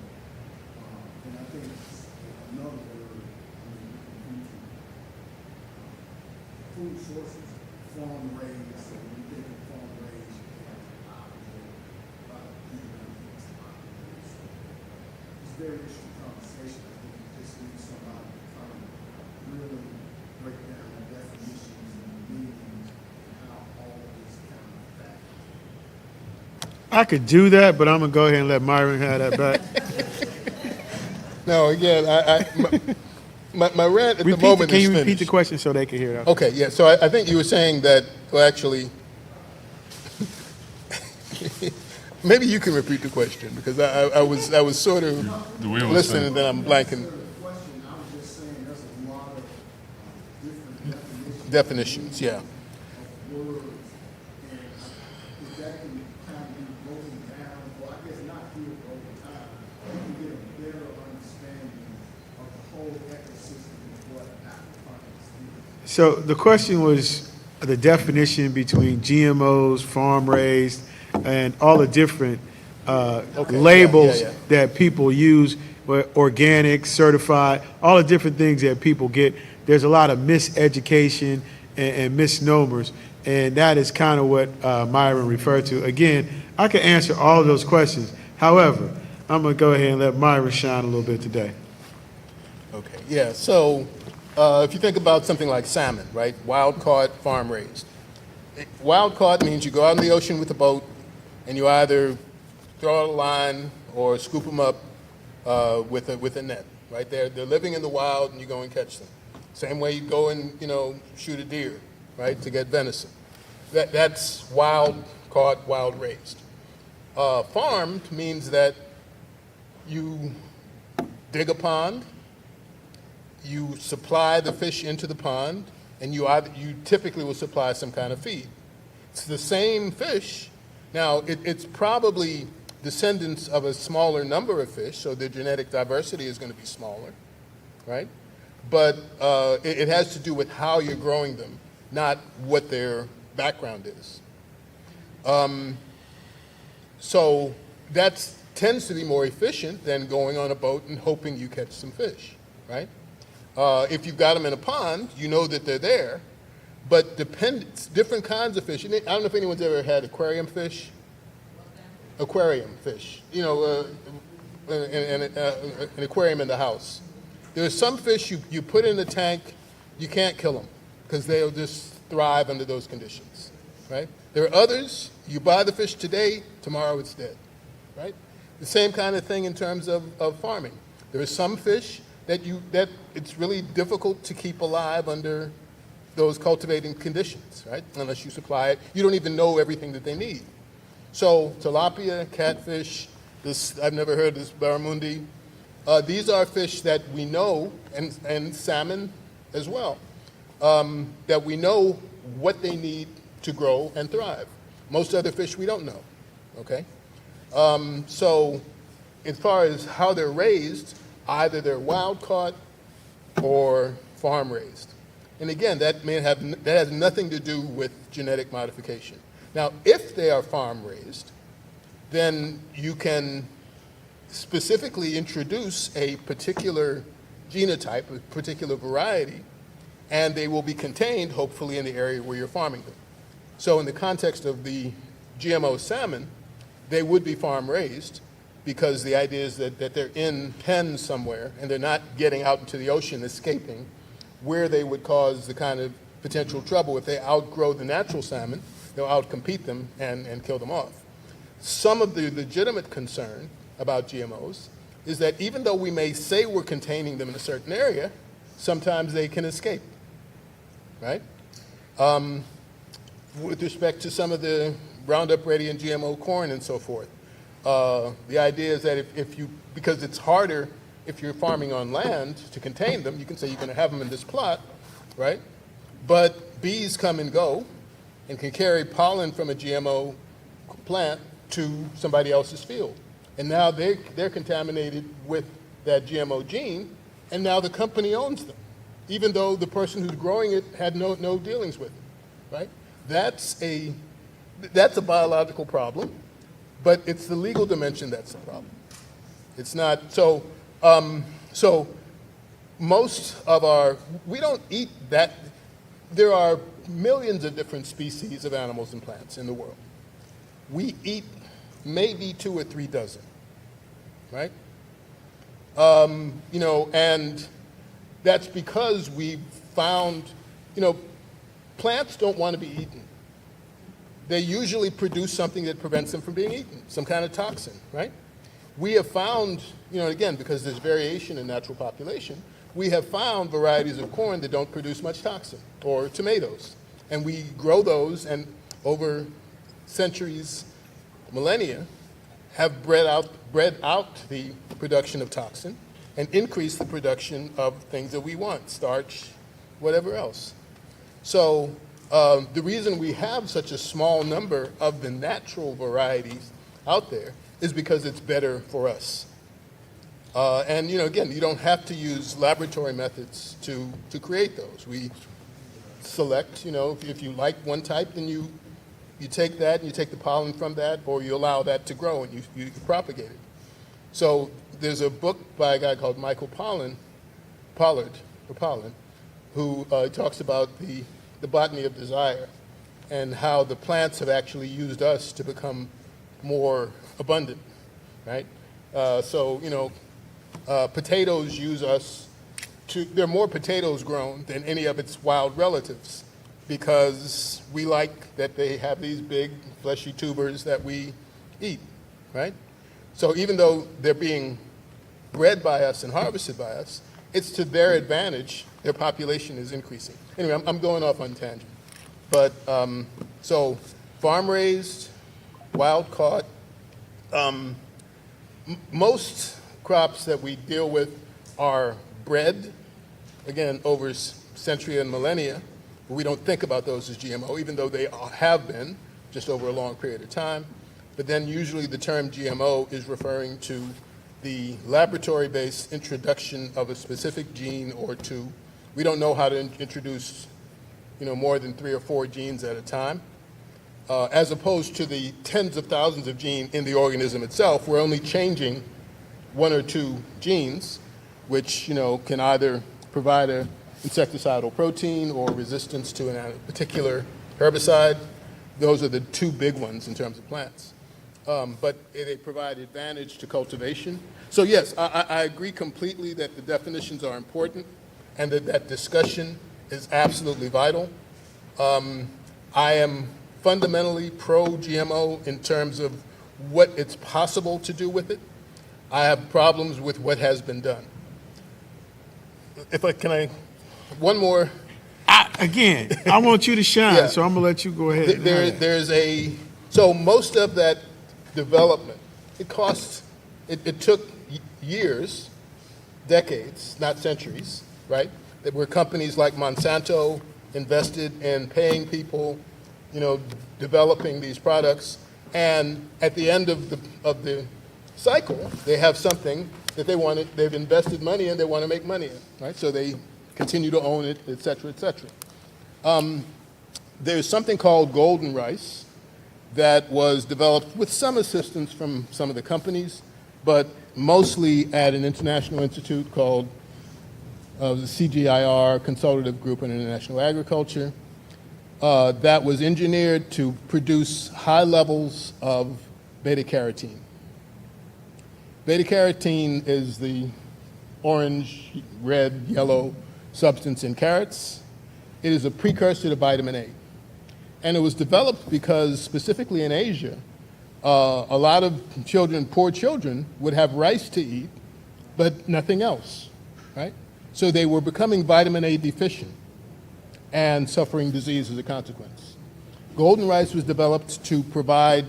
And I think it's another word, food sources, farm raised, so when you think of farm raised, you think of a lot of people, it's a very interesting conversation. I think you just need somebody to kind of really break down the definitions and the meanings and how all of this kind of factors. I could do that, but I'm gonna go ahead and let Myron have that back. No, again, my rant at the Repeat moment can is you repeat finished. the question so they can hear that? Okay, yeah, so I think you were saying that, well, actually, maybe you can repeat the question, because I was sort of The wheel was listening and spinning. then I'm blanking. The question, I was just saying, there's a lot of different Definitions, yeah. of words, and if that can kind of be broken down, or I guess not here over time, you can get a better understanding of the whole ecosystem of what aquaponics is. So the question was the definition between GMOs, farm raised, and all the different labels yeah. that people use, organic, certified, all the different things that people get. There's a lot of miseducation and misnomers, and that is kind of what Myron referred to. Again, I can answer all of those questions. However, I'm going to go ahead and let Myron shine a little bit today. Okay, yeah, so if you think about something like salmon, right? Wild caught, farm raised. Wild caught means you go out in the ocean with a boat and you either throw out a line or scoop them up with a net, right? They're living in the wild and you go and catch them. Same way you go and, shoot a deer, right, to get venison. That's wild caught, wild raised. Farmed means that you dig a pond, you supply the fish into the pond, and you typically will supply some kind of feed. It's the same fish. Now, it's probably descendants of a smaller number of fish, so the genetic diversity is going to be smaller, right? But it has to do with how you're growing them, not what their background is. So that tends to be more efficient than going on a boat and hoping you catch some fish, right? If you've got them in a pond, you know that they're there, but different kinds of fish. I don't know if anyone's ever had aquarium fish. Aquarium fish, an aquarium in the house. There are some fish you put in the tank, you can't kill them because they'll just thrive under those conditions, right? There are others, you buy the fish today, tomorrow it's dead, right? The same kind of thing in terms of farming. There are some fish that it's really difficult to keep alive under those cultivating conditions, right? Unless you supply it. You don't even know everything that they need. So tilapia, catfish, I've never heard of this barramundi. These are fish that we know, and salmon as well, that we know what they need to grow and thrive. Most other fish we don't know, okay? So as far as how they're raised, either they're wild caught or farm raised. And again, that has nothing to do with genetic modification. Now, if they are farm raised, then you can specifically introduce a particular genotype, a particular variety, and they will be contained, hopefully, in the area where you're farming them. So in the context of the GMO salmon, they would be farm raised because the idea is that they're in pens somewhere and they're not getting out into the ocean, escaping, where they would cause the kind of potential trouble. If they outgrow the natural salmon, they'll outcompete them and kill them off. Some of the legitimate concern about GMOs is that even though we may say we're containing them in a certain area, sometimes they can escape, right? With respect to some of the Roundup Ready and GMO corn and so forth, the idea is that because it's harder if you're farming on land to contain them, you can say you're going to have them in this plot, right? But bees come and go, and can carry pollen from a GMO plant to somebody else's field. And now they're contaminated with that GMO gene, and now the company owns them, even though the person who's growing it had no dealings with it, right? That's a biological problem, but it's the legal dimension that's the problem. It's not, so most of we don't eat that. There are millions of different species of animals and plants in the world. We eat maybe 2 or 3 dozen, right? And that's because we found, plants don't want to be eaten. They usually produce something that prevents them from being eaten, some kind of toxin, right? We have found, again, because there's variation in natural population, we have found varieties of corn that don't produce much toxin, or tomatoes. And we grow those, and over centuries, millennia, have bred out the production of toxin and increased the production of things that we want, starch, whatever else. So the reason we have such a small number of the natural varieties out there is because it's better for us. And again, you don't have to use laboratory methods to create those. We select, if you like one type, then you take that and you take the pollen from that, or you allow that to grow and you propagate it. So there's a book by a guy called Michael Pollard, who talks about the botany of desire and how the plants have actually used us to become more abundant, right? Potatoes use us there are more potatoes grown than any of its wild relatives because we like that they have these big fleshy tubers that we eat, right? So even though they're being bred by us and harvested by us, it's to their advantage. Their population is increasing. Anyway, I'm going off on tangent. But so farm-raised, wild-caught, most crops that we deal with are bred, again, over century and millennia. We don't think about those as GMO, even though they have been just over a long period of time. But then usually the term GMO is referring to the laboratory-based introduction of a specific gene or two. We don't know how to introduce, more than 3 or 4 genes at a time, as opposed to the tens of thousands of genes in the organism itself. We're only changing 1 or 2 genes, which can either provide an insecticidal protein or resistance to a particular herbicide. Those are the 2 big ones in terms of plants. But they provide advantage to cultivation. So yes, I agree completely that the definitions are important and that discussion is absolutely vital. I am fundamentally pro-GMO in terms of what it's possible to do with it. I have problems with what has been done. One more. I want you to shine, Yeah. so I'm gonna let you go ahead. So most of that development, it took years, decades, not centuries, right? That where companies like Monsanto invested in paying people, developing these products, and at the end of the cycle, they have something that they've invested money in, they want to make money in, right? So they continue to own it, et cetera, et cetera. There's something called golden rice that was developed with some assistance from some of the companies, but mostly at an international institute called the CGIAR, Consultative Group on International Agriculture, that was engineered to produce high levels of beta-carotene. Beta-carotene is the orange, red, yellow substance in carrots. It is a precursor to vitamin A. And it was developed because, specifically in Asia, a lot of poor children, would have rice to eat, but nothing else, right? So they were becoming vitamin A deficient and suffering disease as a consequence. Golden rice was developed to provide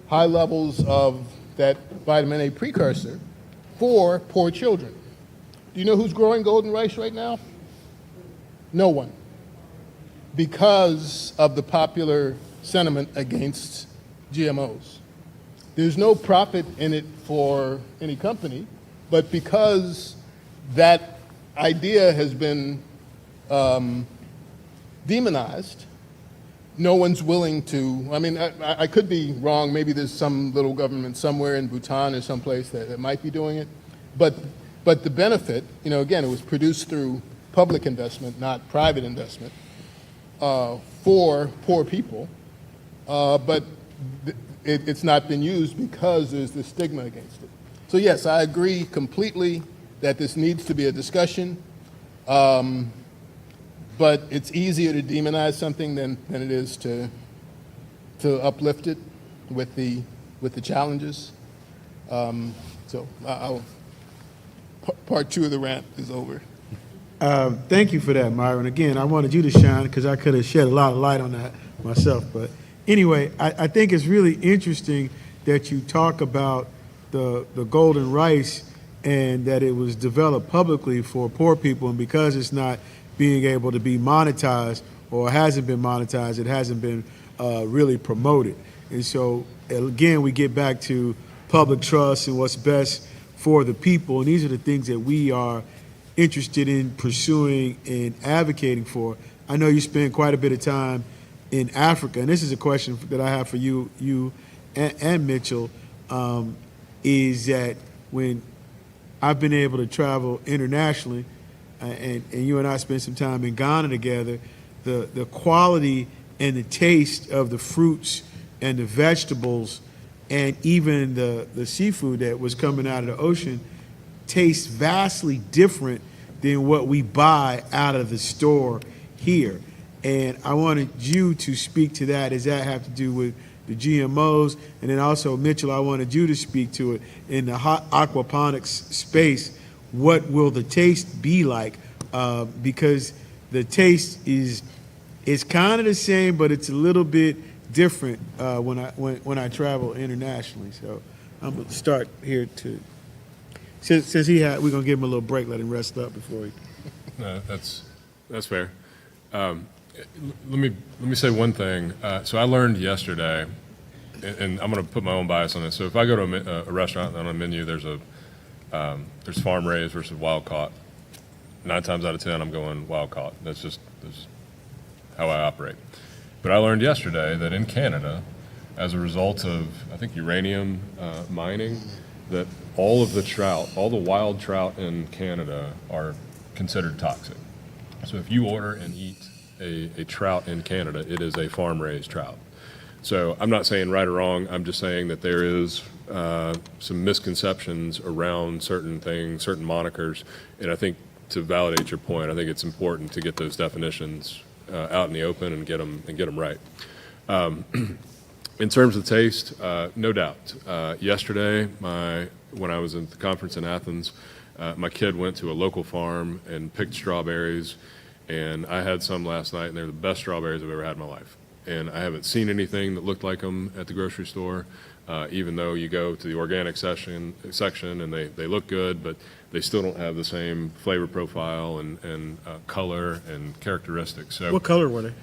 high levels of that vitamin A precursor for poor children. Do you know who's growing golden rice right now? No one. because of the popular sentiment against GMOs. There's no profit in it for any company, but because that idea has been demonized, no one's willing to, I mean, I could be wrong, maybe there's some little government somewhere in Bhutan or someplace that might be doing it, but the benefit, you know, again, it was produced through public investment, not private investment, for poor people, but it's not been used because there's this stigma against it. So yes, I agree completely that this needs to be a discussion, but it's easier to demonize something than it is to uplift it with the challenges. So part two of the rant is over. Thank you for that, Myron. Again, I wanted you to shine because I could have shed a lot of light on that myself. But anyway, I think it's really interesting that you talk about the golden rice and that it was developed publicly for poor people, and because it's not being able to be monetized or hasn't been monetized, it hasn't been really promoted. And so, again, we get back to public trust and what's best for the people, and these are the things that we are interested in pursuing and advocating for. I know you spend quite a bit of time in Africa, and this is a question that I have for you and Mitchell, is that when I've been able to travel internationally, and you and I spent some time in Ghana together, the quality and the taste of the fruits and the vegetables and even the seafood that was coming out of the ocean tastes vastly different than what we buy out of the store here. And I wanted you to speak to that. Does that have to do with the GMOs? And then also, Mitchell, I wanted you to speak to it in the aquaponics space. What will the taste be like? Because the taste is kind of the same, but it's a little bit different when I travel internationally. So I'm gonna start here to. Since we're gonna give him a little break, let him rest up before he. No, that's fair. Let me say one thing. So I learned yesterday, and I'm going to put my own bias on this. So if I go to a restaurant and on a menu there's farm raised versus wild caught, 9 times out of 10 I'm going wild caught. That's how I operate. But I learned yesterday that in Canada, as a result of I think uranium mining, that all of the trout, all the wild trout in Canada are considered toxic. So if you order and eat a trout in Canada, it is a farm-raised trout. So I'm not saying right or wrong, I'm just saying that there is some misconceptions around certain things, certain monikers, and I think to validate your point, I think it's important to get those definitions out in the open and get them right. In terms of taste, no doubt. Yesterday, when I was at the conference in Athens, my kid went to a local farm and picked strawberries, and I had some last night, and they're the best strawberries I've ever had in my life. And I haven't seen anything that looked like them at the grocery store, even though you go to the organic section and they look good, but they still don't have the same flavor profile and color and characteristics. So What color were they?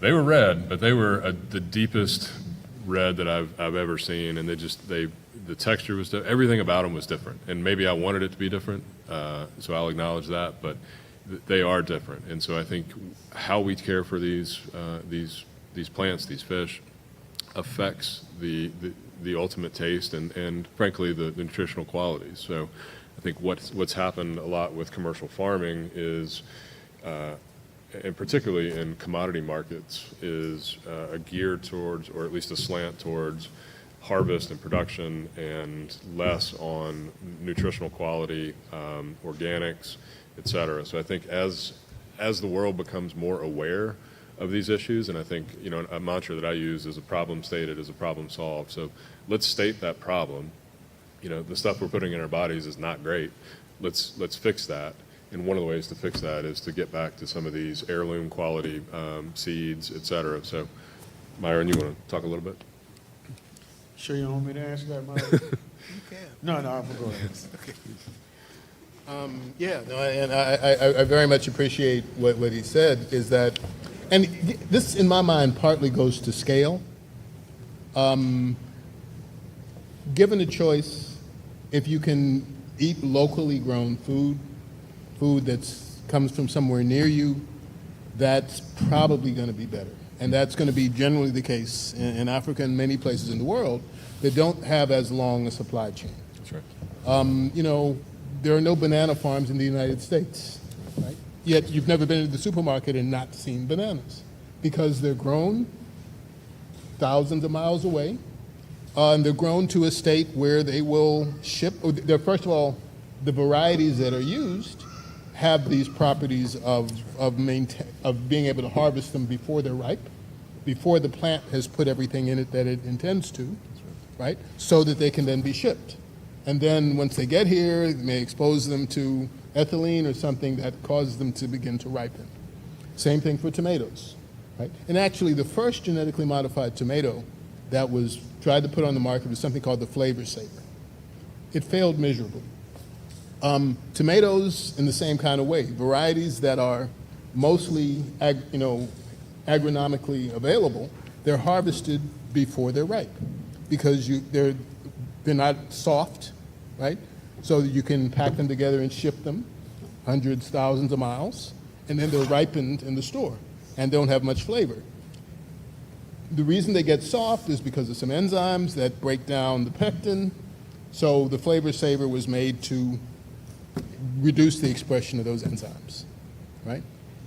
they were red, but they were the deepest red that I've ever seen, and the texture was everything about them was different. And maybe I wanted it to be different, so I'll acknowledge that, but they are different. And so I think how we care for these plants, these fish, affects the ultimate taste and frankly the nutritional qualities. So I think what's happened a lot with commercial farming is, and particularly in commodity markets, is a gear towards, or at least a slant towards, harvest and production, and less on nutritional quality, organics, et cetera. So I think as the world becomes more aware of these issues, and I think, a mantra that I use is a problem stated is a problem solved. So let's state that problem. The stuff we're putting in our bodies is not great. Let's fix that. And one of the ways to fix that is to get back to some of these heirloom quality seeds, et cetera. So, Myron, you want to talk a little bit? Sure you don't want me to answer that, Myron? You can. No, I'm going to go ahead. Okay. And I very much appreciate what he said, is that and this, in my mind, partly goes to scale. Given a choice, if you can eat locally grown food that comes from somewhere near you, that's probably going to be better. And that's going to be generally the case in Africa and many places in the world that don't have as long a supply chain. That's right. You know, there are no banana farms in the United States, right? Yet you've never been to the supermarket and not seen bananas because they're grown thousands of miles away. And they're grown to a state where they will ship. First of all, the varieties that are used have these properties of being able to harvest them before they're ripe, before the plant has put everything in it that it intends to, right? So that they can then be shipped. And then once they get here, it may expose them to ethylene or something that causes them to begin to ripen. Same thing for tomatoes, right? And actually, the first genetically modified tomato that was tried to put on the market was something called the flavor saver. It failed miserably. Tomatoes, in the same kind of way, varieties that are mostly, agronomically available, they're harvested before they're ripe because they're not soft, right? So that you can pack them together and ship them hundreds, thousands of miles, and then they're ripened in the store and don't have much flavor. The reason they get soft is because of some enzymes that break down the pectin. So the flavor saver was made to reduce the expression of those enzymes, right?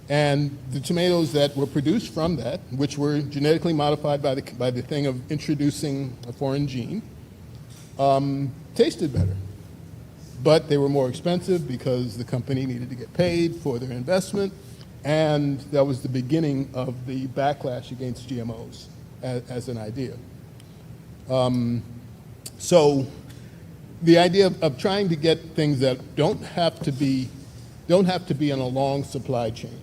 And the tomatoes that were produced from that, which were genetically modified by the thing of introducing a foreign gene, tasted better. But they were more expensive because the company needed to get paid for their investment, and that was the beginning of the backlash against GMOs as an idea. So the idea of trying to get things that don't have to be on a long supply chain,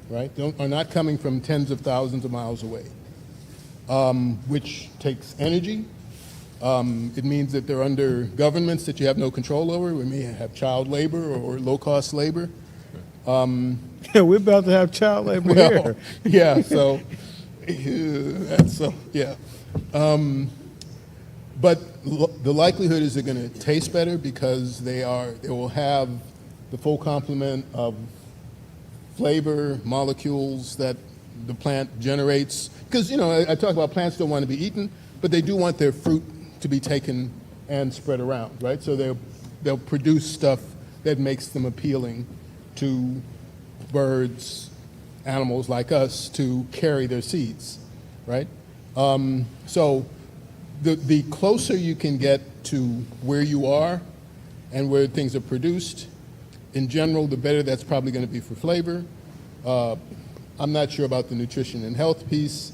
right? Are not coming from tens of thousands of miles away, which takes energy. It means that they're under governments that you have no control over. We may have child labor or low-cost labor. Yeah, we're about to have child labor Well, here. yeah, so, yeah. But the likelihood is they're going to taste better because they will have the full complement of flavor molecules that the plant generates. Because, I talk about plants don't want to be eaten, but they do want their fruit to be taken and spread around, right? So they'll produce stuff that makes them appealing to birds, animals like us to carry their seeds, right? So the closer you can get to where you are and where things are produced, in general, the better that's probably going to be for flavor. I'm not sure about the nutrition and health piece,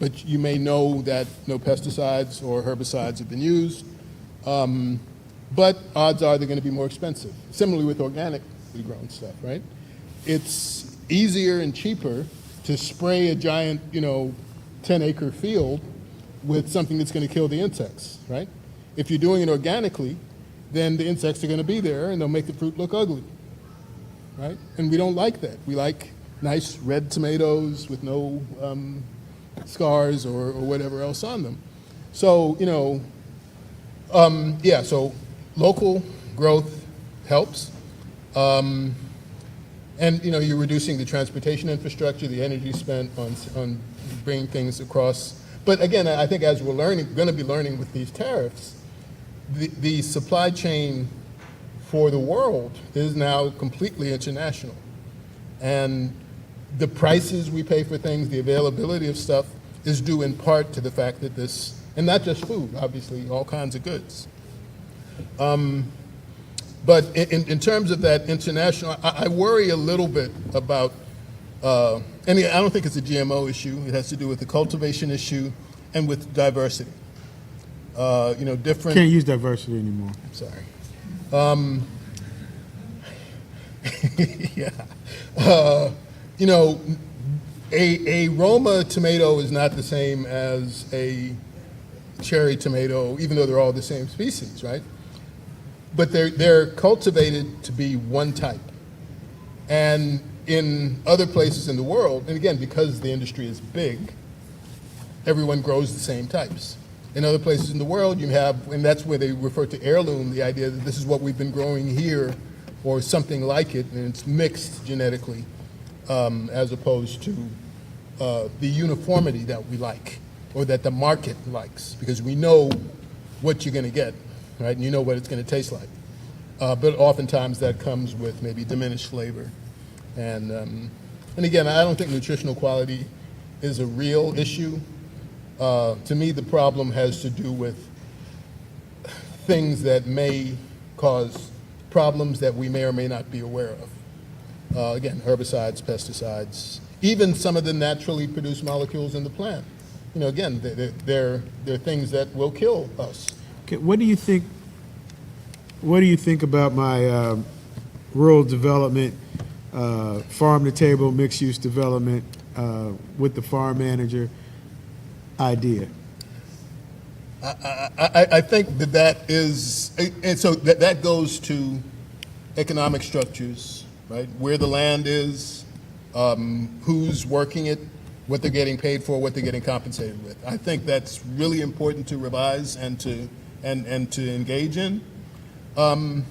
but you may know that no pesticides or herbicides have been used. But odds are they're going to be more expensive. Similarly with organically grown stuff, right? It's easier and cheaper to spray a giant, 10-acre field with something that's going to kill the insects, right? If you're doing it organically, then the insects are going to be there and they'll make the fruit look ugly, right? And we don't like that. We like nice red tomatoes with no scars or whatever else on them. So, so local growth helps. And, you're reducing the transportation infrastructure, the energy spent on bringing things across. But again, I think as we're going to be learning with these tariffs, the supply chain for the world is now completely international. And the prices we pay for things, the availability of stuff, is due in part to the fact that and not just food, obviously, all kinds of goods. But in terms of that international, I worry a little bit about, and I don't think it's a GMO issue. It has to do with the cultivation issue and with diversity. Different. Can't use diversity anymore. Sorry. Yeah. A Roma tomato is not the same as a cherry tomato, even though they're all the same species, right? But they're cultivated to be one type. And in other places in the world, and again, because the industry is big, everyone grows the same types. In other places in the world, you have, and that's where they refer to heirloom, the idea that this is what we've been growing here, or something like it, and it's mixed genetically, as opposed to the uniformity that we like, or that the market likes, because we know what you're going to get, right? And you know what it's going to taste like. But oftentimes that comes with maybe diminished flavor. And again, I don't think nutritional quality is a real issue. To me, the problem has to do with things that may cause problems that we may or may not be aware of. Again, herbicides, pesticides, even some of the naturally produced molecules in the plant. You know, again, they're things that will kill us. Okay, what do you think about my rural development, farm-to-table, mixed-use development with the farm manager idea? I think that is, and so that goes to economic structures, right? Where the land is, who's working it, what they're getting paid for, what they're getting compensated with. I think that's really important to revise and to engage in. You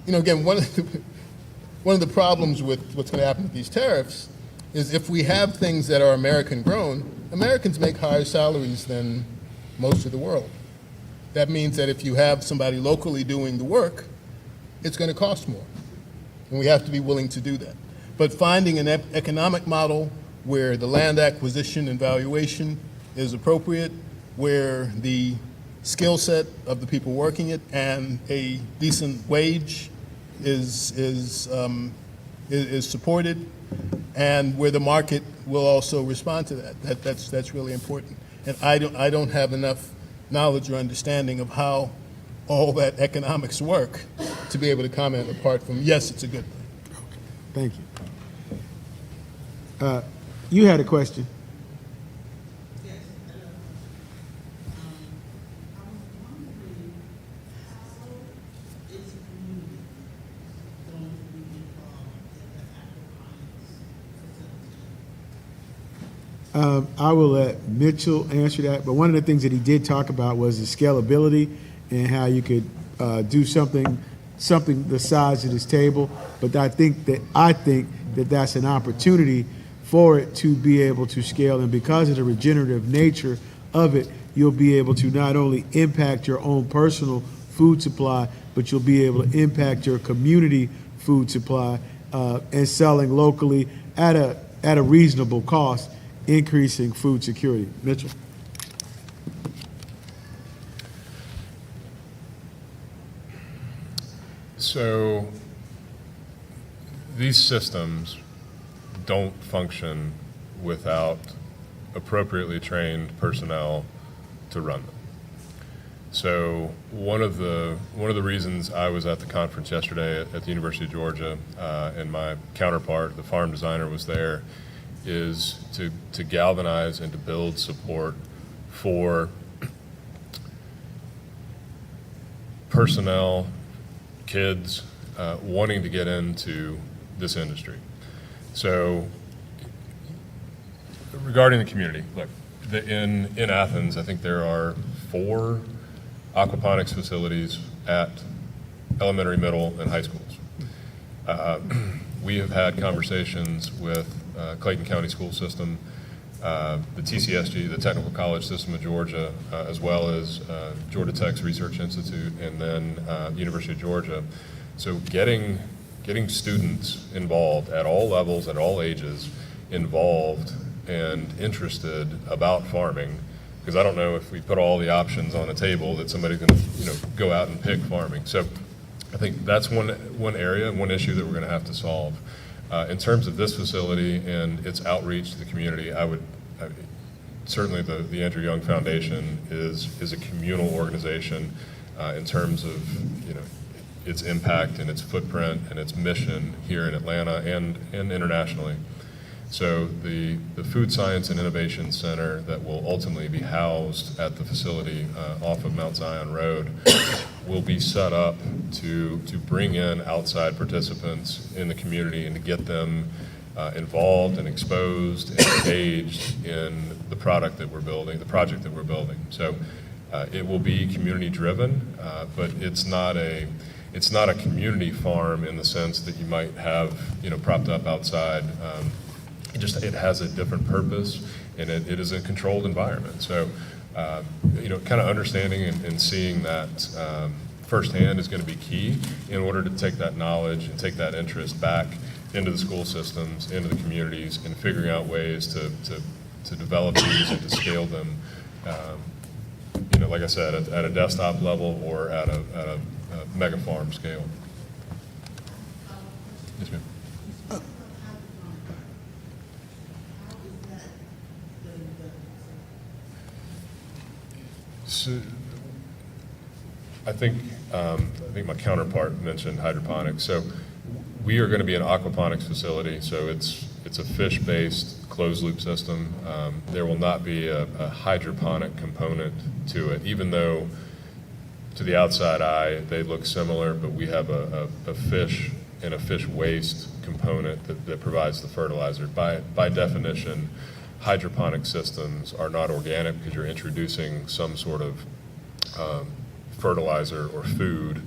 know, again, one of the problems with what's going to happen with these tariffs is if we have things that are American grown, Americans make higher salaries than most of the world. That means that if you have somebody locally doing the work, it's going to cost more. And we have to be willing to do that. But finding an economic model where the land acquisition and valuation is appropriate, where the skill set of the people working it and a decent wage is supported, and where the market will also respond to that. That's really important. And I don't have enough knowledge or understanding of how all that economics work to be able to comment apart from, yes, it's a good thing. Thank you. You had a question. Yes, hello. I was wondering how is the community going to be involved in the aquaponics facility? I will let Mitchell answer that, but one of the things that he did talk about was the scalability and how you could do something the size of this table. But I think that that's an opportunity for it to be able to scale, and because of the regenerative nature of it, you'll be able to not only impact your own personal food supply, but you'll be able to impact your community food supply and selling locally at a reasonable cost, increasing food security. Mitchell? So these systems don't function without appropriately trained personnel to run them. So one of the reasons I was at the conference yesterday at the University of Georgia, and my counterpart, the farm designer, was there, is to galvanize and to build support for personnel, kids wanting to get into this industry. So regarding the community, look, in Athens, I think there are 4 aquaponics facilities at elementary, middle, and high schools. We have had conversations with Clayton County School System, the TCSG, the Technical College System of Georgia, as well as Georgia Tech's Research Institute, and then University of Georgia. So getting students involved at all levels, at all ages, involved and interested about farming, because I don't know if we put all the options on a table that somebody's going to go out and pick farming. So I think that's one area, one issue that we're going to have to solve. In terms of this facility and its outreach to the community, certainly the Andrew Young Foundation is a communal organization in terms of its impact and its footprint and its mission here in Atlanta and internationally. So the Food Science and Innovation Center that will ultimately be housed at the facility off of Mount Zion Road will be set up to bring in outside participants in the community and to get them involved and exposed and engaged in the product that we're building, the project that we're building. So it will be community driven, but it's not a community farm in the sense that you might have, propped up outside. It has a different purpose, and it is a controlled environment. So, kind of understanding and seeing that firsthand is going to be key in order to take that knowledge and take that interest back into the school systems, into the communities, and figuring out ways to develop these and to scale them. Like I said, at a desktop level or at a mega farm scale. Yes, ma'am. So, I think my counterpart mentioned hydroponics. So we are going to be an aquaponics facility. So it's a fish-based closed-loop system. There will not be a hydroponic component to it, even though to the outside eye they look similar. But we have a fish and a fish waste component that provides the fertilizer. By definition, hydroponic systems are not organic because you're introducing some sort of fertilizer or food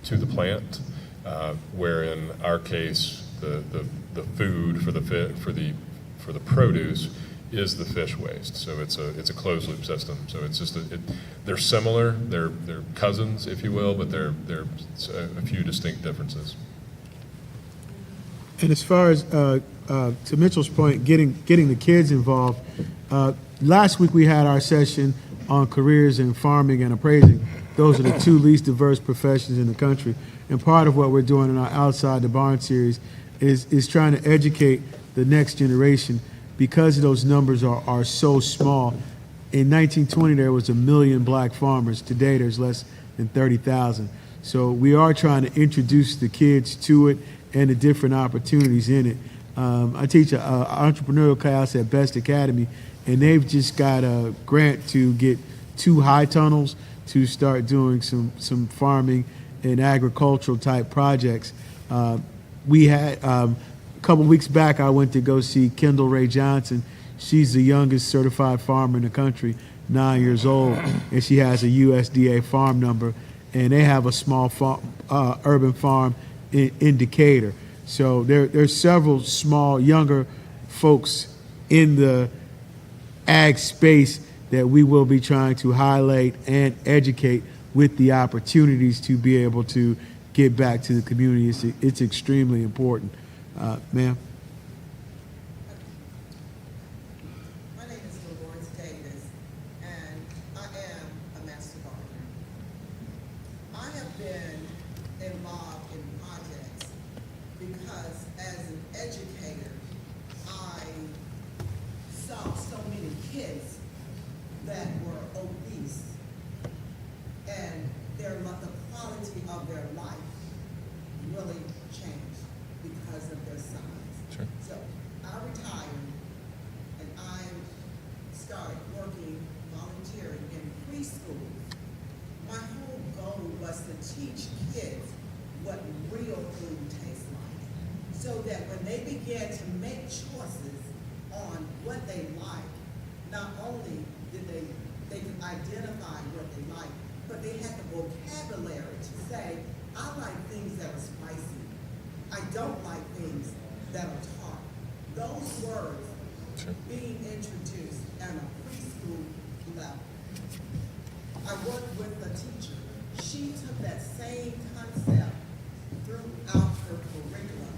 to the plant, where in our case the food for the produce is the fish waste. So it's a closed loop system. So it's just they're similar, they're cousins, if you will, but there's a few distinct differences. And as far as, to Mitchell's point, getting the kids involved, last week we had our session on careers in farming and appraising. Those are the two least diverse professions in the country. And part of what we're doing in our Outside the Barn series is trying to educate the next generation because those numbers are so small. In 1920, there was 1 million black farmers. Today, there's less than 30,000. So we are trying to introduce the kids to it and the different opportunities in it. I teach an entrepreneurial class at Best Academy, and they've just got a grant to get 2 high tunnels to start doing some farming and agricultural type projects. We had a couple weeks back, I went to go see Kendall Ray Johnson. She's the youngest certified farmer in the country, 9 years old, and she has a USDA farm number, and they have a small urban farm in Decatur. So there's several small, younger folks in the ag space that we will be trying to highlight and educate with the opportunities to be able to get back to the community. It's extremely important. Ma'am? My name is Dolores Davis, and I am a master gardener. I have been involved in projects because as an educator, I saw so many kids that were obese, and the quality of their life really changed because of their size. Sure. So I retired, and I started working, volunteering in preschool. My whole goal was to teach kids what real food tastes like, so that when they began to make choices on what they like, not only did they could identify what they like, but they had the vocabulary to say, I like things that are spicy. I don't like things that are tart. Those words being introduced at a preschool level. I worked with a teacher. She took that same concept throughout her curriculum.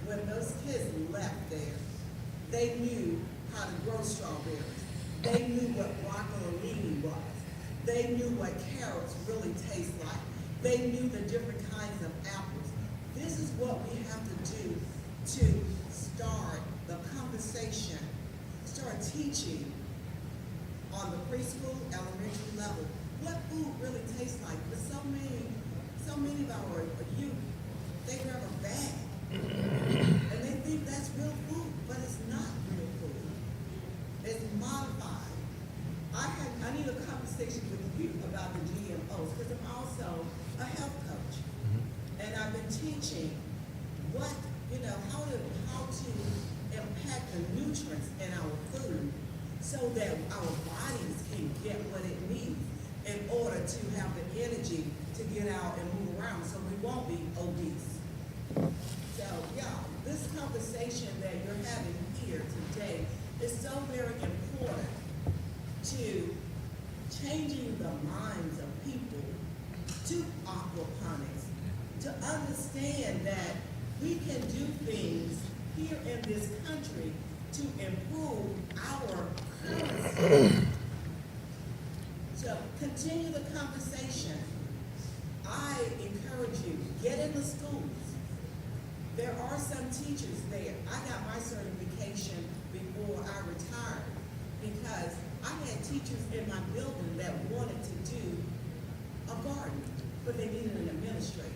When those kids left there, they knew how to grow strawberries. They knew what broccolini was. They knew what carrots really taste like. They knew the different kinds of apples. This is what we have to do to start the conversation, start teaching on the preschool, elementary level, what food really tastes like. But so many of our youth, they grab a bag and they think that's real food, but but it's not real food. It's modified. I need a conversation with you about the GMOs because I'm also a health coach, and I've been teaching how to impact the nutrients in our food so that our bodies can get what it needs in order to have the energy to get out and move around so we won't be obese. So, this conversation that you're having here today is so very important to changing the minds of people to aquaponics, to understand that we can do things here in this country to improve our currency. So continue the conversation. I encourage you, get in the schools. There are some teachers there. I got my certification before I retired because I had teachers in my building that wanted to do a garden, but they needed an administrator.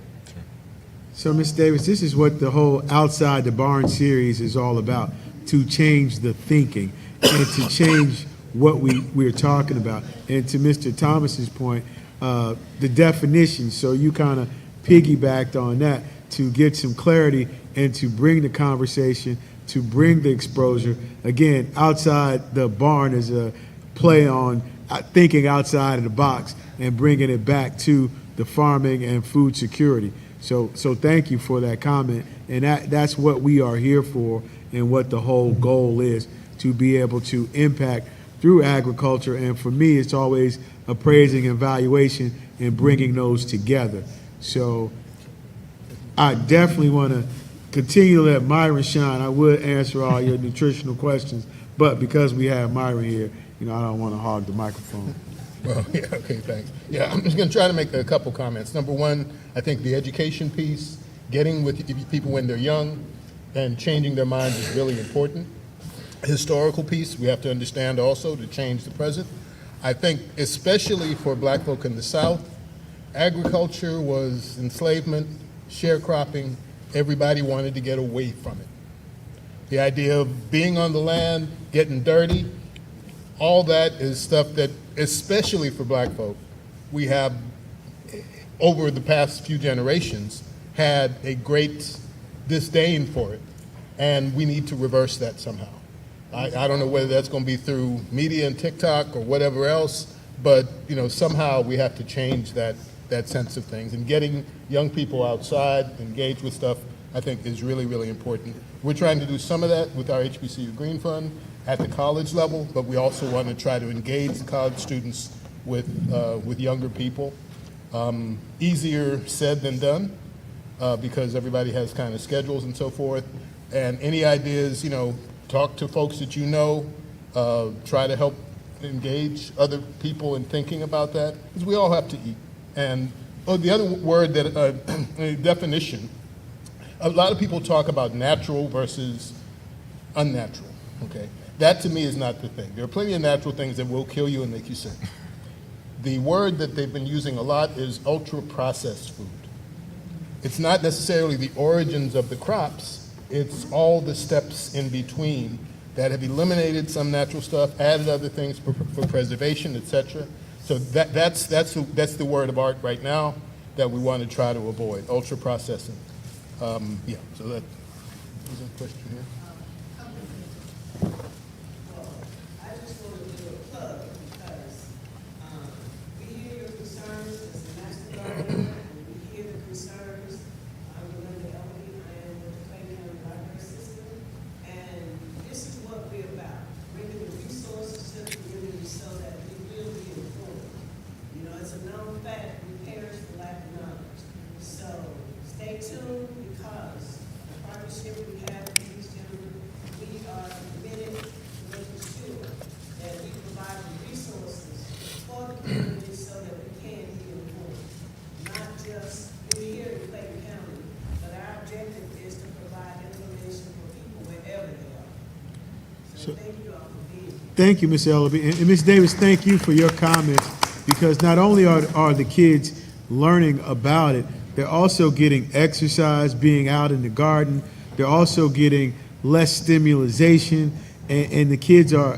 So, Ms. Davis, this is what the whole Outside the Barn series is all about, to change the thinking and to change what we're talking about. And to Mr. Thomas's point, the definition, so you kind of piggybacked on that to get some clarity and to bring the conversation, to bring the exposure. Again, Outside the Barn is a play on thinking outside of the box and bringing it back to the farming and food security. So thank you for that comment, and that's what we are here for, and what the whole goal is, to be able to impact through agriculture. And for me, it's always appraising and valuation and bringing those together. So I definitely want to continue to let Myron shine. I would answer all your nutritional questions, but because we have Myron here, I don't want to hog the microphone. Well, yeah, okay, thanks. Yeah, I'm just going to try to make a couple comments. Number one, I think the education piece, getting with people when they're young and changing their minds is really important. Historical piece, we have to understand also to change the present. I think especially for black folk in the South, agriculture was enslavement, sharecropping. Everybody wanted to get away from it. The idea of being on the land, getting dirty, all that is stuff that, especially for black folk, we have, over the past few generations, had a great disdain for it. And we need to reverse that somehow. I don't know whether that's going to be through media and TikTok or whatever else, but somehow we have to change that sense of things. And getting young people outside, engaged with stuff, I think is really, really important. We're trying to do some of that with our HBCU Green Fund at the college level, but we also want to try to engage the college students with younger people. Easier said than done, because everybody has kind of schedules and so forth. And any ideas, talk to folks that try to help engage other people in thinking about that, because we all have to eat. And the other word that, definition, a lot of people talk about natural versus unnatural, okay? That to me is not the thing. There are plenty of natural things that will kill you and make you sick. The word that they've been using a lot is ultra-processed food. It's not necessarily the origins of the crops, it's all the steps in between that have eliminated some natural stuff, added other things for preservation, etc. So that's the word of art right now that we want to try to avoid, ultra-processing. So that was a question here. I just want to do a plug because we hear your concerns as a master gardener, and we hear the concerns. I'm Belinda Elby, I am with the Clayton County Library System, and this is what we're about, bringing the resources to the community so that we will be informed. It's a known fact, we perish for lack of knowledge. So stay tuned, because the partnership we have with these gentlemen, we are committed to making sure that we provide the resources for the community so that we can be informed. Not just here in Clayton County, but our objective is to provide information for people wherever they are. So thank you all for being here. Thank you, Ms. Ellaby. And Ms. Davis, thank you for your comments, because not only are the kids learning about it, they're also getting exercise, being out in the garden. They're also getting less stimulation, and the kids are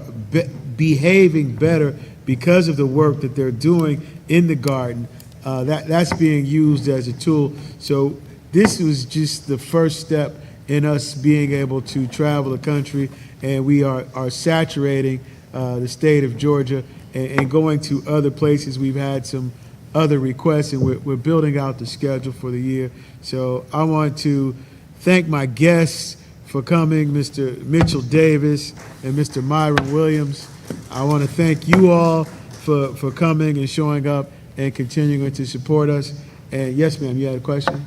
behaving better because of the work that they're doing in the garden. That's being used as a tool. So this was just the first step in us being able to travel the country, and we are saturating the state of Georgia and going to other places. We've had some other requests, and we're building out the schedule for the year. So I want to thank my guests for coming, Mr. Mitchell Davis and Mr. Myron Williams. I want to thank you all for coming and showing up and continuing to support us. And yes, ma'am, you had a question? The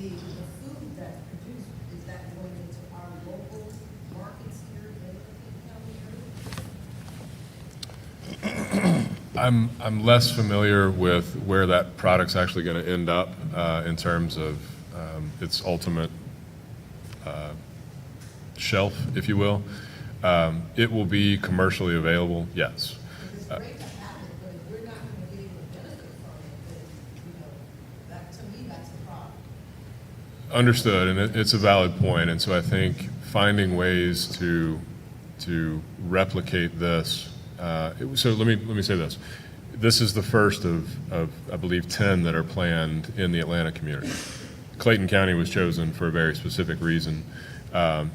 food that's produced, is that going into our local markets here in the county area? I'm less familiar with where that product's actually going to end up in terms of its ultimate shelf, if you will. It will be commercially available, yes. It's great to have it, but if we're not going to be able to benefit from it, then, that, to me, that's a problem. Understood, and it's a valid point, and so I think finding ways to replicate this. So let me say this. This is the first of I believe 10 that are planned in the Atlanta community. Clayton County was chosen for a very specific reason.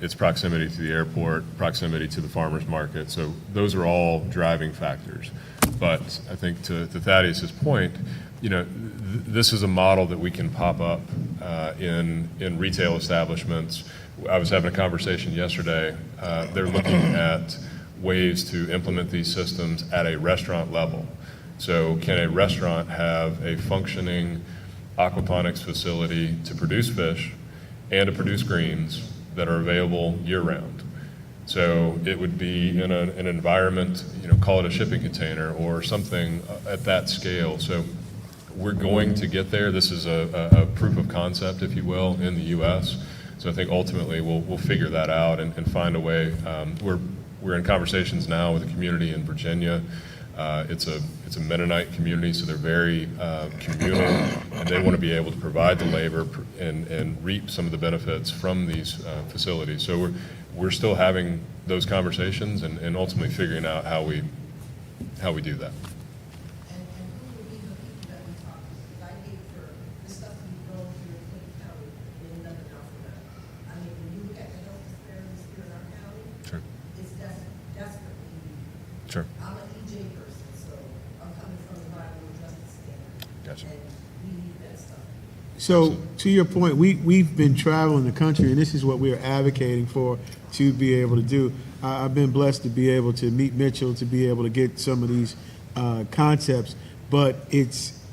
Its proximity to the airport, proximity to the farmers market. So those are all driving factors. But I think to Thaddeus's point, this is a model that we can pop up in retail establishments. I was having a conversation yesterday. They're looking at ways to implement these systems at a restaurant level. So can a restaurant have a functioning aquaponics facility to produce fish and to produce greens that are available year-round? So it would be in an environment, call it a shipping container or something at that scale. So we're going to get there. This is a proof of concept, if you will, in the U.S. So I think ultimately we'll figure that out and find a way. We're in conversations now with a community in Virginia. It's a Mennonite community, so they're very communal, and they want to be able to provide the labor and reap some of the benefits from these facilities. So we're still having those conversations and ultimately figuring out how we do that. And who would be the people that we talk to? Because I hate for the stuff we grow here in Clinton County, and nothing else for that. I mean, when you look at the health disparities here in our county, Sure. it's desperately needed. Sure. I'm an EJ person, so I'm coming from the environmental justice standard. Gotcha. And we need that stuff. So to your point, we've been traveling the country, and this is what we are advocating for to be able to do. I've been blessed to be able to meet Mitchell, to be able to get some of these concepts, but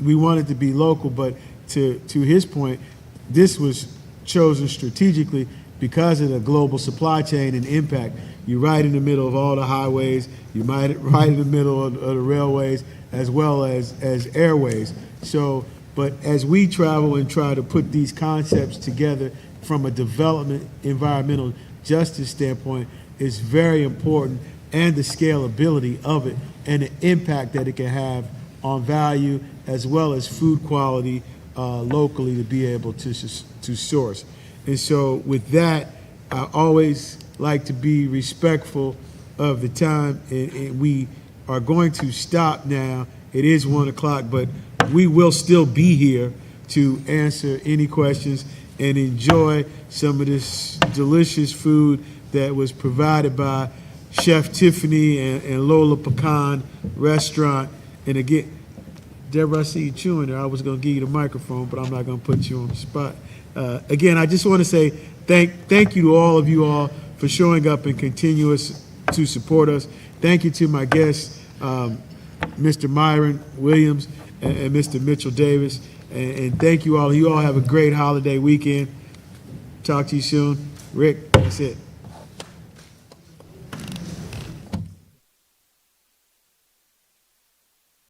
we want it to be local. But to his point, this was chosen strategically because of the global supply chain and impact. You're right in the middle of all the highways. You're right in the middle of the railways as well as airways. So, but as we travel and try to put these concepts together from a development, environmental justice standpoint, is very important, and the scalability of it and the impact that it can have on value as well as food quality locally to be able to source. And so with that, I always like to be respectful of the time, and we are going to stop now. It is 1 o'clock, but we will still be here to answer any questions and enjoy some of this delicious food that was provided by Chef Tiffany and Lola Pecan Restaurant. And again, Deborah, I see you chewing there. I was going to give you the microphone, but I'm not going to put you on the spot. Again, I just want to say thank you to all of you all for showing up and continuous to support us. Thank you to my guests, Mr. Myron Williams and Mr. Mitchell Davis. And thank you all. You all have a great holiday weekend. Talk to you soon. Rick, that's it.